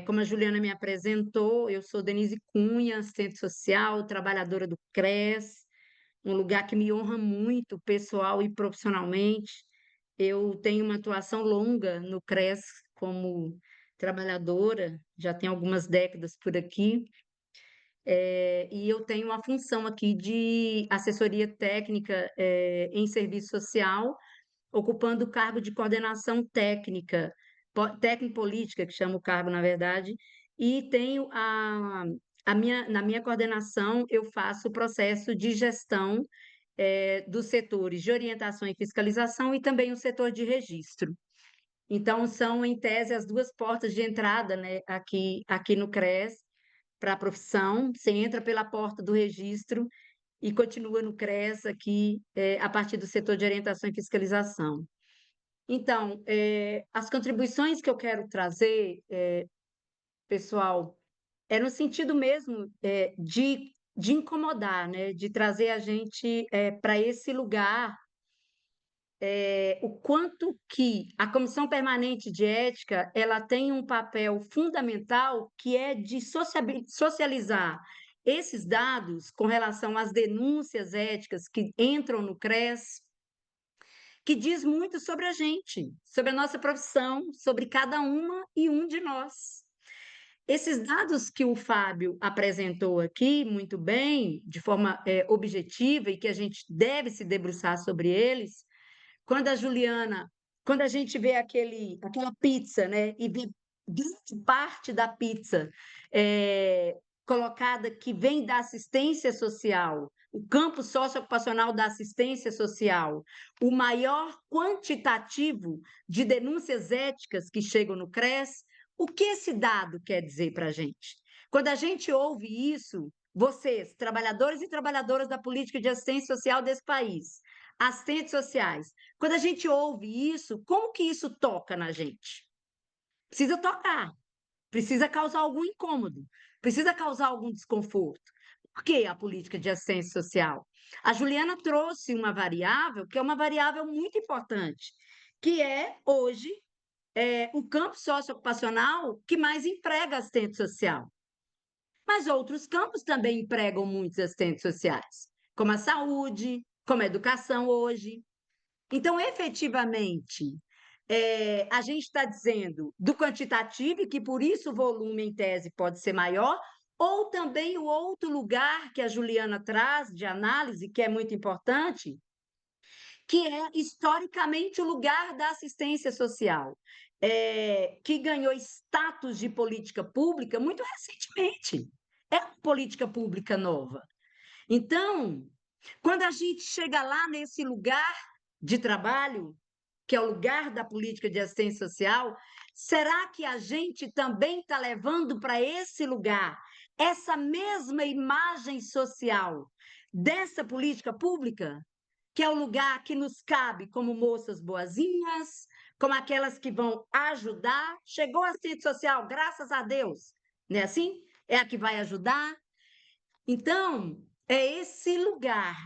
Como a Juliana me apresentou, eu sou Denise Cunha, assistente social, trabalhadora do CRES, um lugar que me honra muito, pessoal e profissionalmente. Eu tenho uma atuação longa no CRES como trabalhadora, já tenho algumas décadas por aqui, e eu tenho uma função aqui de assessoria técnica, em serviço social, ocupando o cargo de coordenação técnica, técnico-política, que chama o cargo, na verdade, e tenho na minha coordenação, eu faço o processo de gestão dos setores de orientação e fiscalização e também o setor de registro. Então, são, em tese, as duas portas de entrada, né, aqui no CRES, para a profissão. Você entra pela porta do registro e continua no CRES aqui, a partir do setor de orientação e fiscalização. Então, as contribuições que eu quero trazer, pessoal, é no sentido mesmo de incomodar, né? De trazer a gente para esse lugar, o quanto que a Comissão Permanente de Ética ela tem um papel fundamental que é de socializar esses dados com relação às denúncias éticas que entram no CRES, que diz muito sobre a gente, sobre a nossa profissão, sobre cada uma e um de nós. Esses dados que o Fábio apresentou aqui, muito bem, de forma objetiva, e que a gente deve se debruçar sobre eles, quando a Juliana, quando a gente vê aquela pizza, né, e vê grande parte da pizza colocada que vem da assistência social, o campo socioocupacional da assistência social, o maior quantitativo de denúncias éticas que chegam no CRES, o que esse dado quer dizer para a gente? Quando a gente ouve isso, vocês, trabalhadores e trabalhadoras da política de assistência social desse país, assistentes sociais, quando a gente ouve isso, como que isso toca na gente? Precisa tocar, precisa causar algum incômodo, precisa causar algum desconforto. Por que a política de assistência social? A Juliana trouxe uma variável, que é uma variável muito importante, que é, hoje, o campo socioocupacional que mais emprega assistente social. Mas outros campos também empregam muitos assistentes sociais, como a saúde, como a educação hoje. Então, efetivamente, a gente está dizendo do quantitativo, e que por isso o volume, em tese, pode ser maior, ou também o outro lugar que a Juliana traz de análise, que é muito importante, que é historicamente o lugar da assistência social, que ganhou status de política pública muito recentemente. É uma política pública nova. Então, quando a gente chega lá nesse lugar de trabalho, que é o lugar da política de assistência social, será que a gente também está levando para esse lugar essa mesma imagem social dessa política pública? Que é o lugar que nos cabe como moças boazinhas, como aquelas que vão ajudar. Chegou a assistente social, graças a Deus, não é assim? É a que vai ajudar. Então, é esse lugar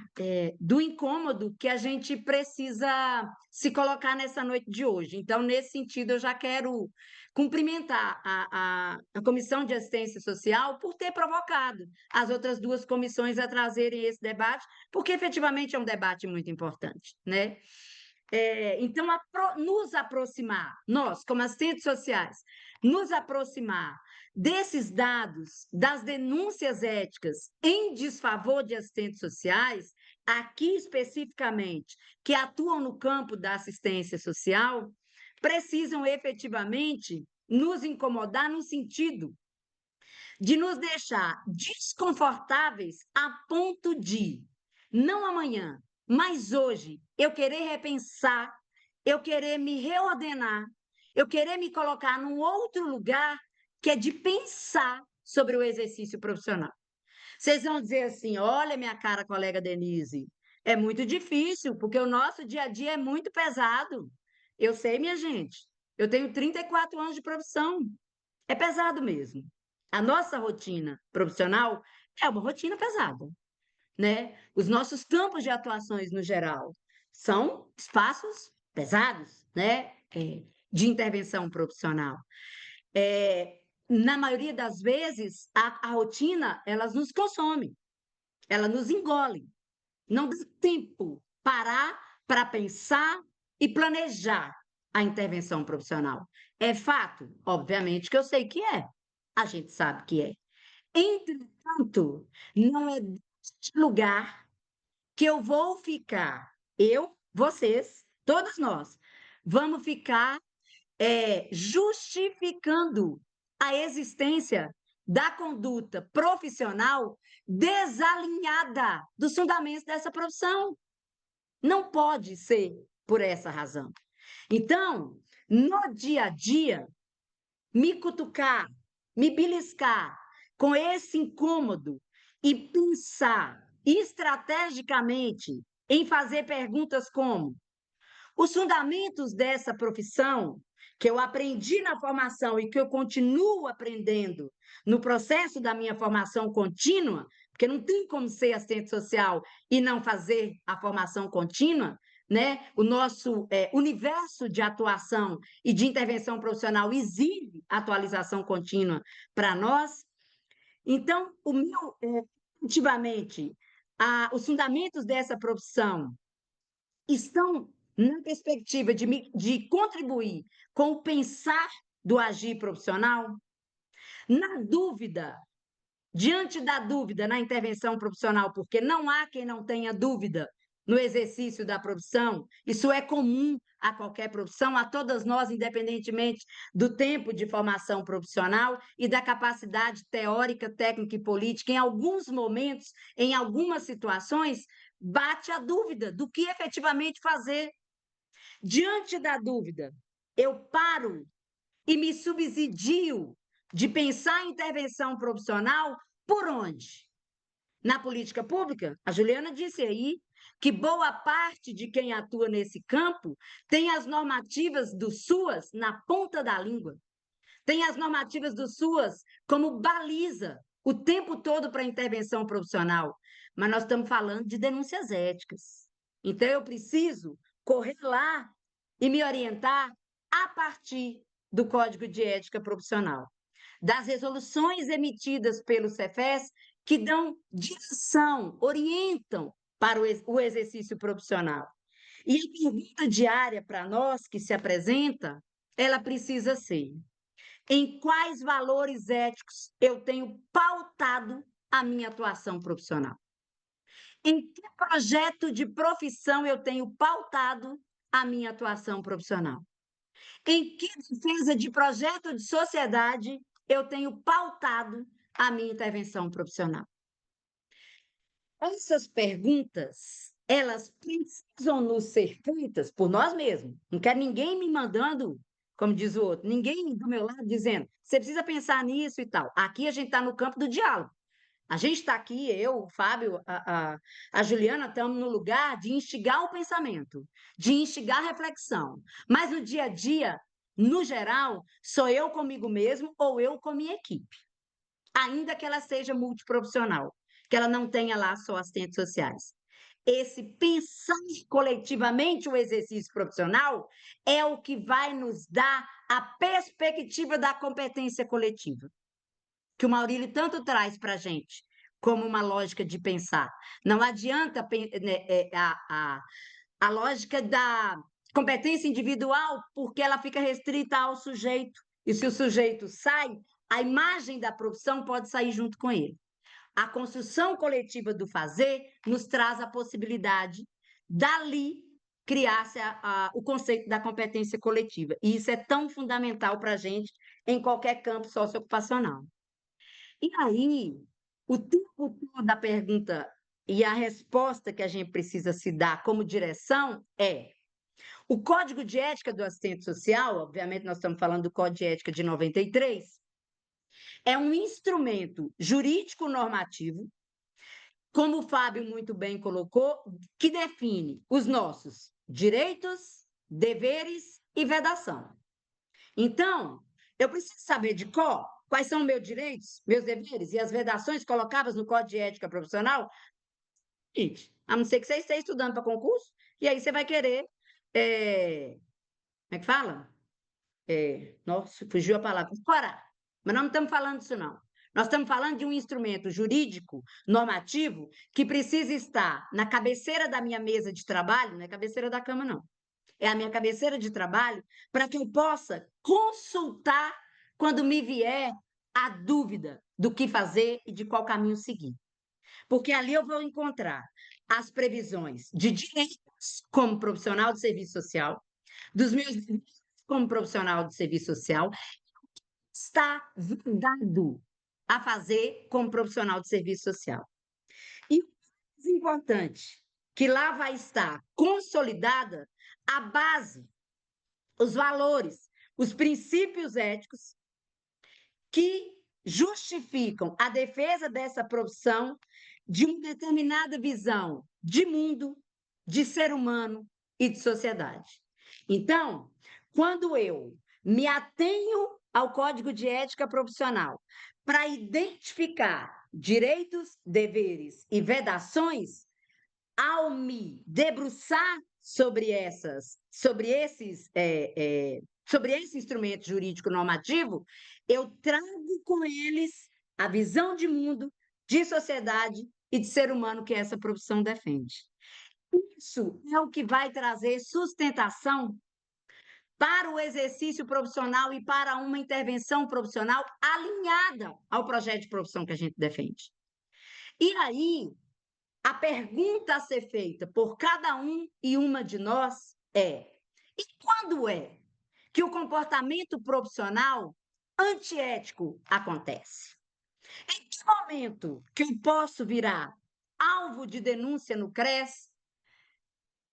do incômodo que a gente precisa se colocar nessa noite de hoje. Então, nesse sentido, eu já quero cumprimentar a Comissão de Assistência Social por ter provocado as outras duas comissões a trazerem esse debate, porque efetivamente é um debate muito importante, né? Então, nos aproximar, nós, como assistentes sociais, nos aproximar desses dados, das denúncias éticas em desfavor de assistentes sociais, aqui especificamente, que atuam no campo da assistência social, precisam efetivamente nos incomodar no sentido de nos deixar desconfortáveis a ponto de, não amanhã, mas hoje, eu querer repensar, eu querer me reordenar, eu querer me colocar num outro lugar que é de pensar sobre o exercício profissional. Vocês vão dizer assim: olha, minha cara colega Denise, é muito difícil, porque o nosso dia a dia é muito pesado. Eu sei, minha gente, eu tenho 34 anos de profissão, é pesado mesmo. A nossa rotina profissional é uma rotina pesada, né? Os nossos campos de atuações, no geral, são espaços pesados, né? De intervenção profissional. Na maioria das vezes, a rotina, ela nos consome, ela nos engole. Não dá tempo parar para pensar e planejar a intervenção profissional. É fato? Obviamente que eu sei que é. A gente sabe que é. Entretanto, não é deste lugar que eu vou ficar. Eu, vocês, todos nós, vamos ficar justificando a existência da conduta profissional desalinhada dos fundamentos dessa profissão. Não pode ser por essa razão. Então, no dia a dia, me cutucar, me beliscar com esse incômodo e pensar estrategicamente em fazer perguntas como: os fundamentos dessa profissão, que eu aprendi na formação e que eu continuo aprendendo no processo da minha formação contínua, porque não tem como ser assistente social e não fazer a formação contínua, né? O nosso universo de atuação e de intervenção profissional exige atualização contínua para nós. Então, efetivamente, os fundamentos dessa profissão estão na perspectiva de contribuir com o pensar do agir profissional? Na dúvida, diante da dúvida na intervenção profissional, porque não há quem não tenha dúvida no exercício da profissão, isso é comum a qualquer profissão, a todas nós, independentemente do tempo de formação profissional e da capacidade teórica, técnica e política, em alguns momentos, em algumas situações, bate a dúvida do que efetivamente fazer. Diante da dúvida, eu paro e me subsidio de pensar em intervenção profissional por onde? Na política pública? A Juliana disse aí que boa parte de quem atua nesse campo tem as normativas do SUAS na ponta da língua, tem as normativas do SUAS como baliza o tempo todo para intervenção profissional. Mas nós estamos falando de denúncias éticas. Então, eu preciso correr lá e me orientar a partir do Código de Ética Profissional, das resoluções emitidas pelo Cefes que dão direção, orientam para o exercício profissional. E a pergunta diária para nós que se apresenta, ela precisa ser: em quais valores éticos eu tenho pautado a minha atuação profissional? Em que projeto de profissão eu tenho pautado a minha atuação profissional? Em que defesa de projeto de sociedade eu tenho pautado a minha intervenção profissional? Essas perguntas, elas precisam nos ser feitas por nós mesmos. Não quero ninguém me mandando, como diz o outro, ninguém do meu lado dizendo: você precisa pensar nisso e tal. Aqui a gente está no campo do diálogo. A gente está aqui, eu, o Fábio, a Juliana, estamos no lugar de instigar o pensamento, de instigar a reflexão. Mas no dia a dia, no geral, sou eu comigo mesmo ou eu com minha equipe, ainda que ela seja multiprofissional. que ela não tenha lá só assistentes sociais. Esse pensar coletivamente o exercício profissional é o que vai nos dar a perspectiva da competência coletiva, que o Maurílio tanto traz para a gente, como uma lógica de pensar. Não adianta a lógica da competência individual, porque ela fica restrita ao sujeito. E se o sujeito sai, a imagem da profissão pode sair junto com ele. A construção coletiva do fazer nos traz a possibilidade, dali, criar-se o conceito da competência coletiva. E isso é tão fundamental para a gente em qualquer campo socioocupacional. E aí, o tempo todo da pergunta e a resposta que a gente precisa se dar como direção é: o Código de Ética do Assistente Social, obviamente nós estamos falando do Código de Ética de 93, é um instrumento jurídico normativo, como o Fábio muito bem colocou, que define os nossos direitos, deveres e vedação. Então, eu preciso saber de cor quais são meus direitos, meus deveres e as vedações colocadas no Código de Ética Profissional. Gente, a não ser que você esteja estudando para concurso, e aí você vai querer. Como é que fala? Nossa, fugiu a palavra. Fora. Mas nós não estamos falando disso, não. Nós estamos falando de um instrumento jurídico, normativo, que precisa estar na cabeceira da minha mesa de trabalho, não é cabeceira da cama, não. É a minha cabeceira de trabalho, para que eu possa consultar quando me vier a dúvida do que fazer e de qual caminho seguir. Porque ali eu vou encontrar as previsões de direitos como profissional de serviço social, dos meus deveres como profissional de serviço social, está vedado a fazer como profissional de serviço social. E o mais importante, que lá vai estar consolidada a base, os valores, os princípios éticos que justificam a defesa dessa profissão de uma determinada visão de mundo, de ser humano e de sociedade. Então, quando eu me atenho ao Código de Ética Profissional para identificar direitos, deveres e vedações, ao me debruçar sobre esse instrumento jurídico normativo, eu trago com eles a visão de mundo, de sociedade e de ser humano que essa profissão defende. Isso é o que vai trazer sustentação para o exercício profissional e para uma intervenção profissional alinhada ao projeto de profissão que a gente defende. E aí, a pergunta a ser feita por cada um e uma de nós é: e quando é que o comportamento profissional antiético acontece? Em que momento que eu posso virar alvo de denúncia no CRES,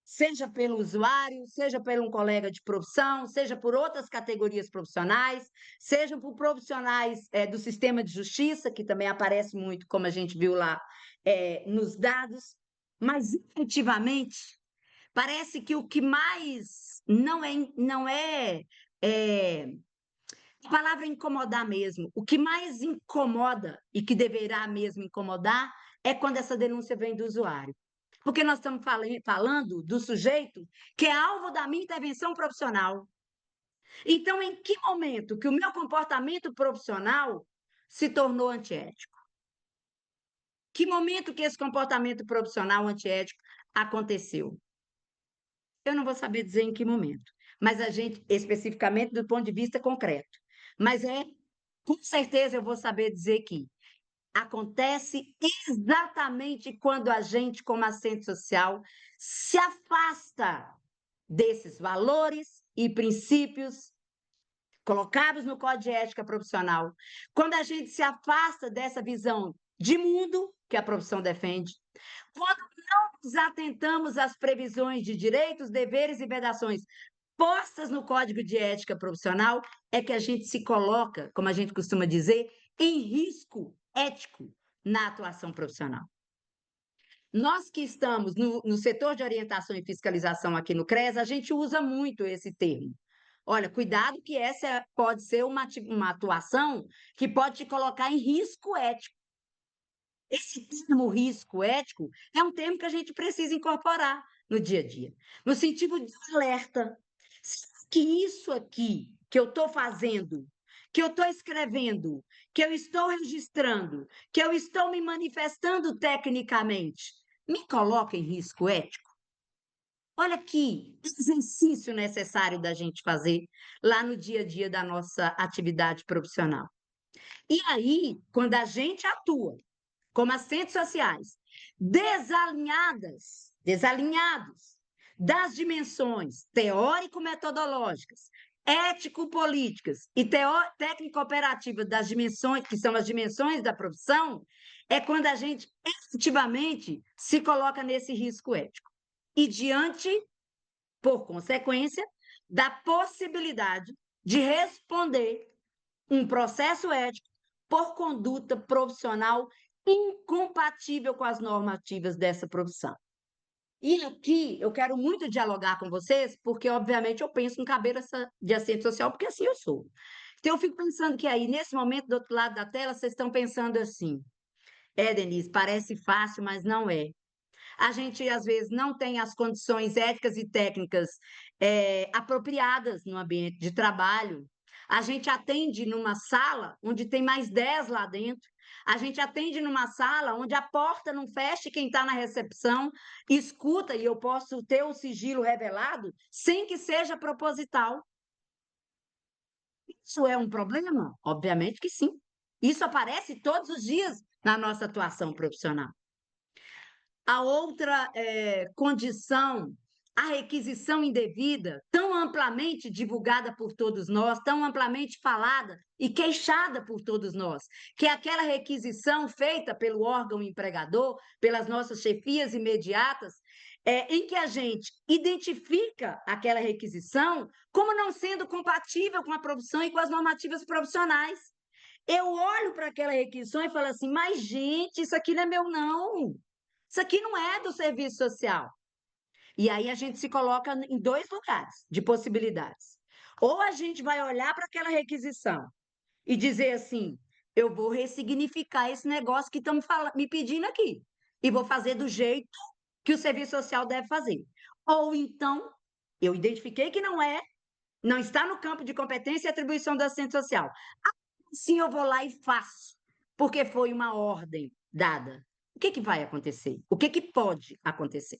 seja pelo usuário, seja por um colega de profissão, seja por outras categorias profissionais, seja por profissionais do sistema de justiça, que também aparece muito, como a gente viu lá nos dados, mas efetivamente parece que o que mais não é a palavra incomodar mesmo, o que mais incomoda e que deverá mesmo incomodar é quando essa denúncia vem do usuário. Porque nós estamos falando do sujeito que é alvo da minha intervenção profissional. Então, em que momento que o meu comportamento profissional se tornou antiético? Que momento que esse comportamento profissional antiético aconteceu? Eu não vou saber dizer em que momento, mas a gente, especificamente do ponto de vista concreto. Mas com certeza eu vou saber dizer que acontece exatamente quando a gente, como assistente social, se afasta desses valores e princípios colocados no Código de Ética Profissional, quando a gente se afasta dessa visão de mundo que a profissão defende, quando não nos atentamos às previsões de direitos, deveres e vedações postas no Código de Ética Profissional, é que a gente se coloca, como a gente costuma dizer, em risco ético na atuação profissional. Nós que estamos no setor de orientação e fiscalização aqui no CRES, a gente usa muito esse termo. Olha, cuidado que essa pode ser uma atuação que pode te colocar em risco ético. Esse termo risco ético é um termo que a gente precisa incorporar no dia a dia, no sentido de alerta. Será que isso aqui que eu estou fazendo, que eu estou escrevendo, que eu estou registrando, que eu estou me manifestando tecnicamente, me coloca em risco ético? Olha que exercício necessário da gente fazer lá no dia a dia da nossa atividade profissional. E aí, quando a gente atua como assistentes sociais, desalinhados das dimensões teórico-metodológicas, ético-políticas e técnico-operativas das dimensões, que são as dimensões da profissão, é quando a gente efetivamente se coloca nesse risco ético. E diante, por consequência, da possibilidade de responder um processo ético por conduta profissional incompatível com as normativas dessa profissão. E aqui eu quero muito dialogar com vocês, porque, obviamente, eu penso em cabeça de assistente social, porque assim eu sou. Então, eu fico pensando que aí, nesse momento, do outro lado da tela, vocês estão pensando assim: Denise, parece fácil, mas não é. A gente, às vezes, não tem as condições éticas e técnicas apropriadas no ambiente de trabalho. A gente atende numa sala onde tem mais 10 lá dentro. A gente atende numa sala onde a porta não fecha e quem está na recepção escuta e eu posso ter o sigilo revelado sem que seja proposital. Isso é um problema? Obviamente que sim. Isso aparece todos os dias na nossa atuação profissional. A outra condição, a requisição indevida, tão amplamente divulgada por todos nós, tão amplamente falada e queixada por todos nós, que é aquela requisição feita pelo órgão empregador, pelas nossas chefias imediatas, em que a gente identifica aquela requisição como não sendo compatível com a profissão e com as normativas profissionais. Eu olho para aquela requisição e falo assim, mas gente, isso aqui não é meu, não. Isso aqui não é do serviço social. E aí a gente se coloca em dois lugares de possibilidades. Ou a gente vai olhar para aquela requisição e dizer assim: eu vou ressignificar esse negócio que estão me pedindo aqui, e vou fazer do jeito que o serviço social deve fazer. Ou então, eu identifiquei que não está no campo de competência e atribuição do assistente social. Assim eu vou lá e faço, porque foi uma ordem dada. O que vai acontecer? O que pode acontecer?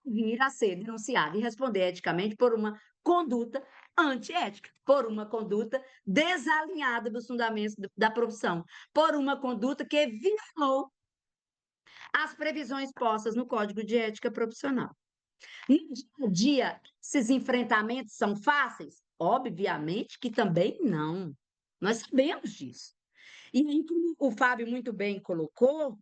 Vir a ser denunciado e responder eticamente por uma conduta antiética, por uma conduta desalinhada dos fundamentos da profissão, por uma conduta que violou as previsões postas no Código de Ética Profissional. No dia a dia, esses enfrentamentos são fáceis? Obviamente que também não. Nós sabemos disso. E aí, como o Fábio muito bem colocou,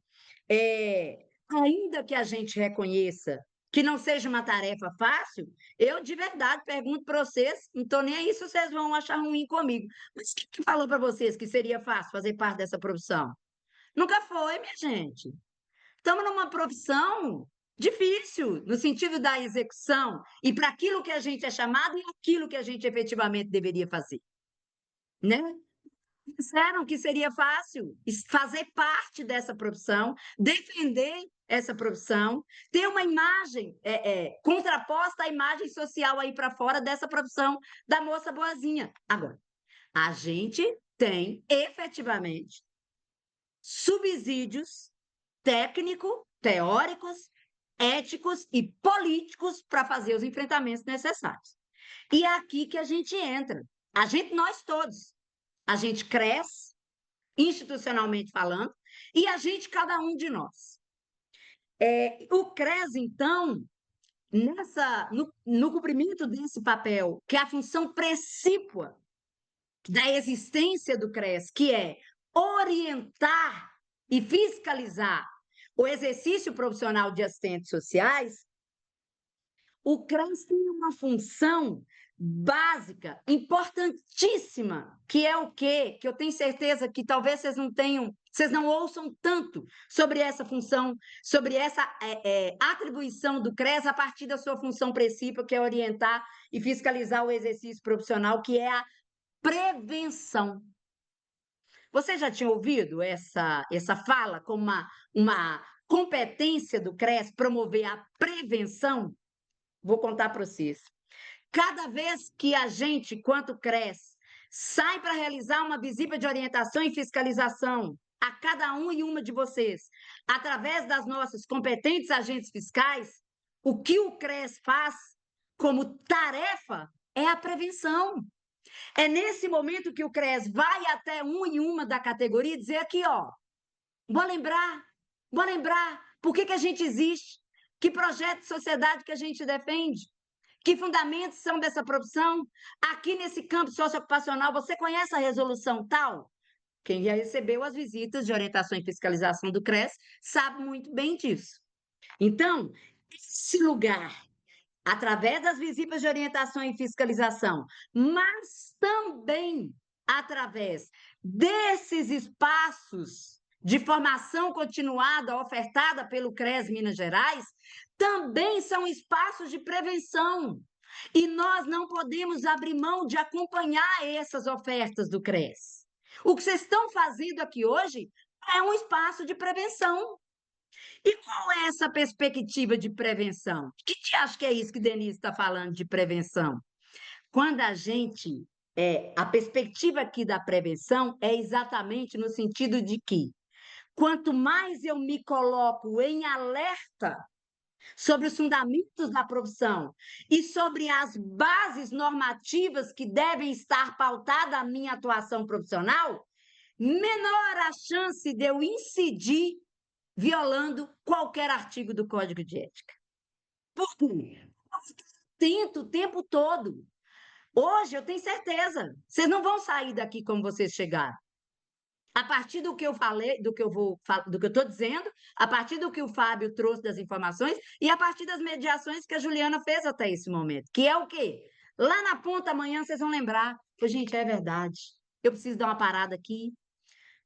ainda que a gente reconheça que não seja uma tarefa fácil, eu de verdade pergunto para vocês, não estou nem aí se vocês vão achar ruim comigo, mas quem que falou para vocês que seria fácil fazer parte dessa profissão? Nunca foi, minha gente. Estamos numa profissão difícil, no sentido da execução, e para aquilo que a gente é chamado e aquilo que a gente efetivamente deveria fazer, né? Disseram que seria fácil fazer parte dessa profissão, defender essa profissão, ter uma imagem contraposta à imagem social aí para fora dessa profissão da moça boazinha. Agora, a gente tem efetivamente subsídios técnicos, teóricos, éticos e políticos para fazer os enfrentamentos necessários. E é aqui que a gente entra. Nós todos. A gente cresce, institucionalmente falando, e a gente, cada um de nós. O CRES, então, no cumprimento desse papel, que é a função precípua da existência do CRES, que é orientar e fiscalizar o exercício profissional de assistentes sociais, o CRES tem uma função básica, importantíssima, que é o quê? Que eu tenho certeza que talvez vocês não ouçam tanto sobre essa função, sobre essa atribuição do CRES a partir da sua função principal, que é orientar e fiscalizar o exercício profissional, que é a prevenção. Você já tinha ouvido essa fala como uma competência do CRES promover a prevenção? Vou contar para vocês. Cada vez que a gente, quanto CRES, sai para realizar uma visita de orientação e fiscalização a cada um e uma de vocês, através das nossas competentes agentes fiscais, o que o CRES faz como tarefa é a prevenção. É nesse momento que o CRES vai até um e uma da categoria e dizer aqui, ó, vou lembrar por que a gente existe, que projeto de sociedade que a gente defende, que fundamentos são dessa profissão. Aqui nesse campo socioocupacional, você conhece a resolução tal? Quem já recebeu as visitas de orientação e fiscalização do CRES sabe muito bem disso. Então, esse lugar, através das visitas de orientação e fiscalização, mas também através desses espaços de formação continuada ofertada pelo CRES Minas Gerais, também são espaços de prevenção. E nós não podemos abrir mão de acompanhar essas ofertas do CRES. O que vocês estão fazendo aqui hoje é um espaço de prevenção. E qual é essa perspectiva de prevenção? O que te acha que é isso que Denise está falando de prevenção? Quando a gente. A perspectiva aqui da prevenção é exatamente no sentido de que, quanto mais eu me coloco em alerta sobre os fundamentos da profissão e sobre as bases normativas que devem estar pautadas a minha atuação profissional, menor a chance de eu incidir violando qualquer artigo do Código de Ética. Por quê? Atento o tempo todo. Hoje eu tenho certeza, vocês não vão sair daqui como vocês chegaram. A partir do que eu falei, do que eu estou dizendo, a partir do que o Fábio trouxe das informações e a partir das mediações que a Juliana fez até esse momento, que é o quê? Lá na ponta amanhã vocês vão lembrar, gente, é verdade. Eu preciso dar uma parada aqui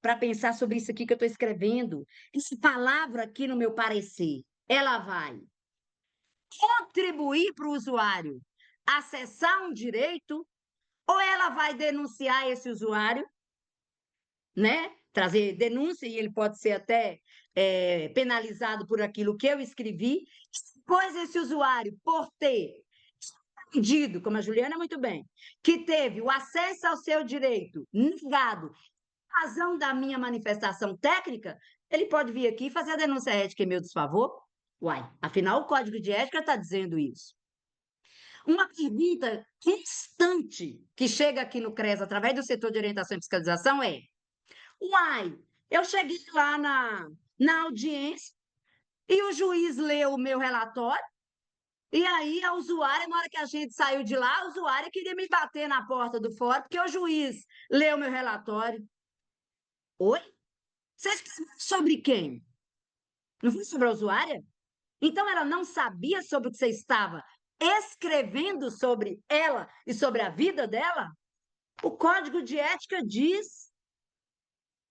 para pensar sobre isso aqui que eu estou escrevendo. Essa palavra aqui no meu parecer, ela vai contribuir para o usuário acessar um direito ou ela vai denunciar esse usuário, né? Trazer denúncia e ele pode ser até penalizado por aquilo que eu escrevi, pois esse usuário, por ter entendido, como a Juliana muito bem, que teve o acesso ao seu direito negado, razão da minha manifestação técnica, ele pode vir aqui e fazer a denúncia ética em meu desfavor? Uai, afinal o Código de Ética está dizendo isso. Uma pergunta constante que chega aqui no CRES através do setor de orientação e fiscalização é: uai, eu cheguei lá na audiência e o juiz leu o meu relatório, e aí a usuária, na hora que a gente saiu de lá, a usuária queria me bater na porta do fórum porque o juiz leu o meu relatório. Oi? Vocês sobre quem? Não foi sobre a usuária? Então ela não sabia sobre o que você estava escrevendo sobre ela e sobre a vida dela? O Código de Ética diz,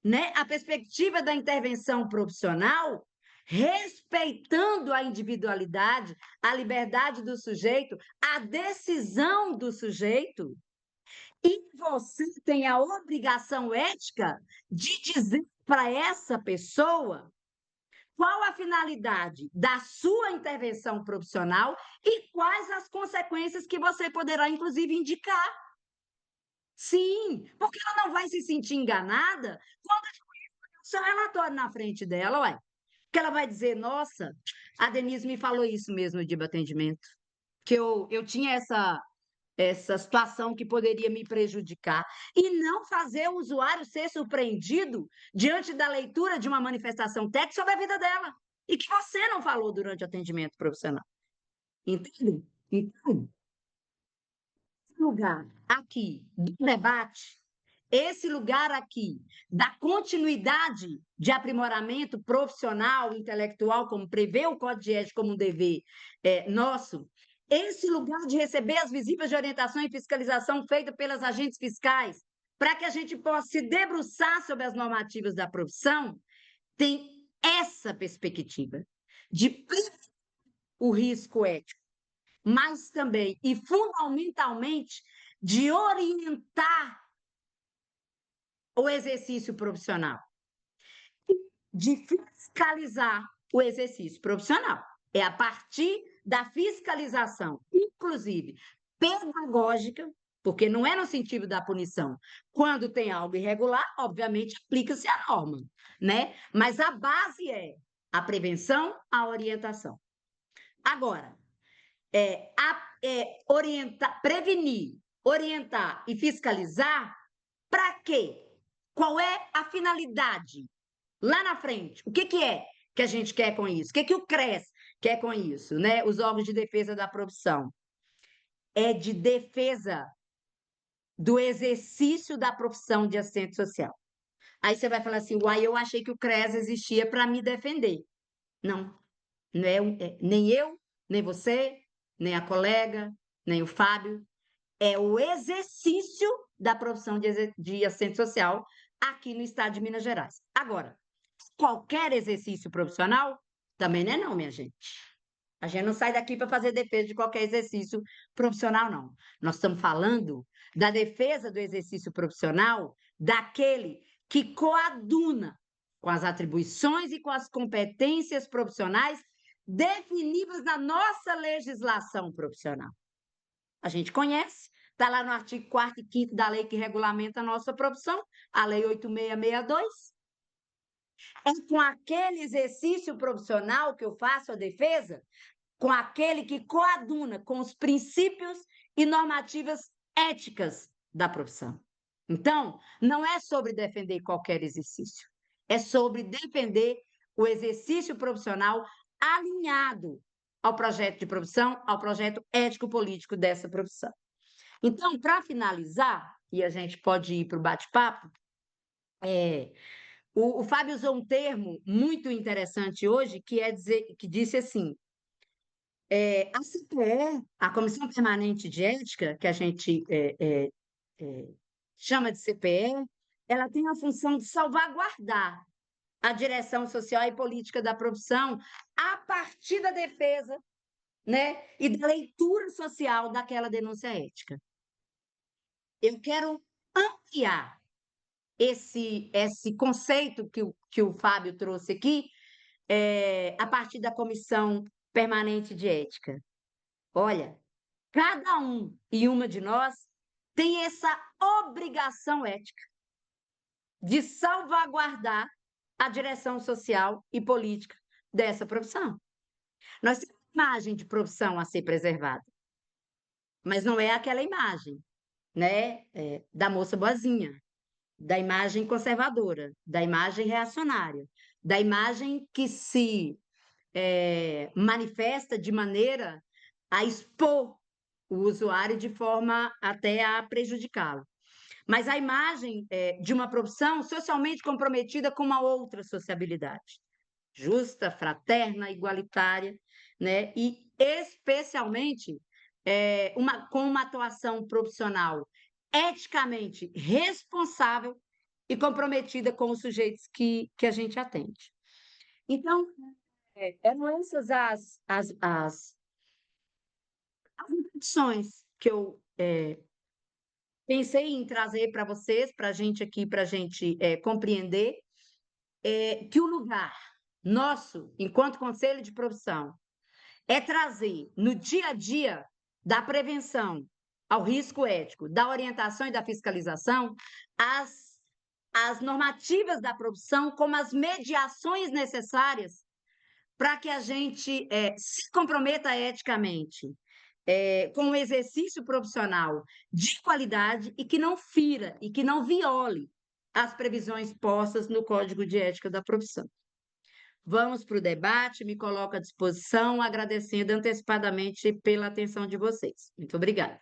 né, a perspectiva da intervenção profissional, respeitando a individualidade, a liberdade do sujeito, a decisão do sujeito. E você tem a obrigação ética de dizer para essa pessoa qual a finalidade da sua intervenção profissional e quais as consequências que você poderá, inclusive, indicar. Sim, porque ela não vai se sentir enganada quando o seu relatório na frente dela, ué. Que ela vai dizer, nossa, a Denise me falou isso mesmo no dia do atendimento, que eu tinha essa situação que poderia me prejudicar, e não fazer o usuário ser surpreendido diante da leitura de uma manifestação técnica sobre a vida dela, e que você não falou durante o atendimento profissional. Entende? Então, esse lugar aqui do debate, esse lugar aqui da continuidade de aprimoramento profissional, intelectual, como prevê o Código de Ética como um dever nosso, esse lugar de receber as visitas de orientação e fiscalização feitas pelas agentes fiscais, para que a gente possa se debruçar sobre as normativas da profissão, tem essa perspectiva de o risco ético, mas também e fundamentalmente de orientar o exercício profissional? De fiscalizar o exercício profissional. É a partir da fiscalização, inclusive pedagógica, porque não é no sentido da punição. Quando tem algo irregular, obviamente aplica-se a norma, né? Mas a base é a prevenção, a orientação. Agora, prevenir, orientar e fiscalizar, para quê? Qual é a finalidade? Lá na frente, o que é que a gente quer com isso? O que o CRES quer com isso, né? Os órgãos de defesa da profissão. É de defesa do exercício da profissão de assistente social. Aí você vai falar assim, uai, eu achei que o CRES existia para me defender. Não, não nem eu, nem você, nem a colega, nem o Fábio. É o exercício da profissão de assistente social aqui no estado de Minas Gerais. Agora, qualquer exercício profissional? Também não é não, minha gente. A gente não sai daqui para fazer defesa de qualquer exercício profissional, não. Nós estamos falando da defesa do exercício profissional daquele que coaduna com as atribuições e com as competências profissionais definidas na nossa legislação profissional. A gente conhece, está lá no artigo 4º e 5º da lei que regulamenta a nossa profissão, a Lei 8662. É com aquele exercício profissional que eu faço a defesa, com aquele que coaduna com os princípios e normativas éticas da profissão. Então, não é sobre defender qualquer exercício, é sobre defender o exercício profissional alinhado ao projeto de profissão, ao projeto ético-político dessa profissão. Então, para finalizar, e a gente pode ir para o bate-papo, o Fábio usou um termo muito interessante hoje, que disse assim, a CPE, a Comissão Permanente de Ética, que a gente chama de CPE, ela tem a função de salvaguardar a direção social e política da profissão a partir da defesa, né, e da leitura social daquela denúncia ética. Eu quero ampliar esse conceito que o Fábio trouxe aqui, a partir da Comissão Permanente de Ética. Olha, cada um e uma de nós tem essa obrigação ética de salvaguardar a direção social e política dessa profissão. Nós temos uma imagem de profissão a ser preservada, mas não é aquela imagem, né, da moça boazinha, da imagem conservadora, da imagem reacionária, da imagem que se manifesta de maneira a expor o usuário de forma até a prejudicá-lo. Mas a imagem de uma profissão socialmente comprometida com uma outra sociabilidade, justa, fraterna, igualitária, né? E especialmente com uma atuação profissional eticamente responsável e comprometida com os sujeitos que a gente atende. Então, eram essas as reflexões que eu pensei em trazer para vocês, para a gente aqui, para a gente compreender que o lugar nosso, enquanto conselho de profissão, é trazer no dia a dia da prevenção ao risco ético, da orientação e da fiscalização, as normativas da profissão como as mediações necessárias para que a gente se comprometa eticamente com um exercício profissional de qualidade e que não fira e que não viole as previsões postas no Código de Ética da Profissão. Vamos para o debate, me coloco à disposição, agradecendo antecipadamente pela atenção de vocês. Muito obrigada.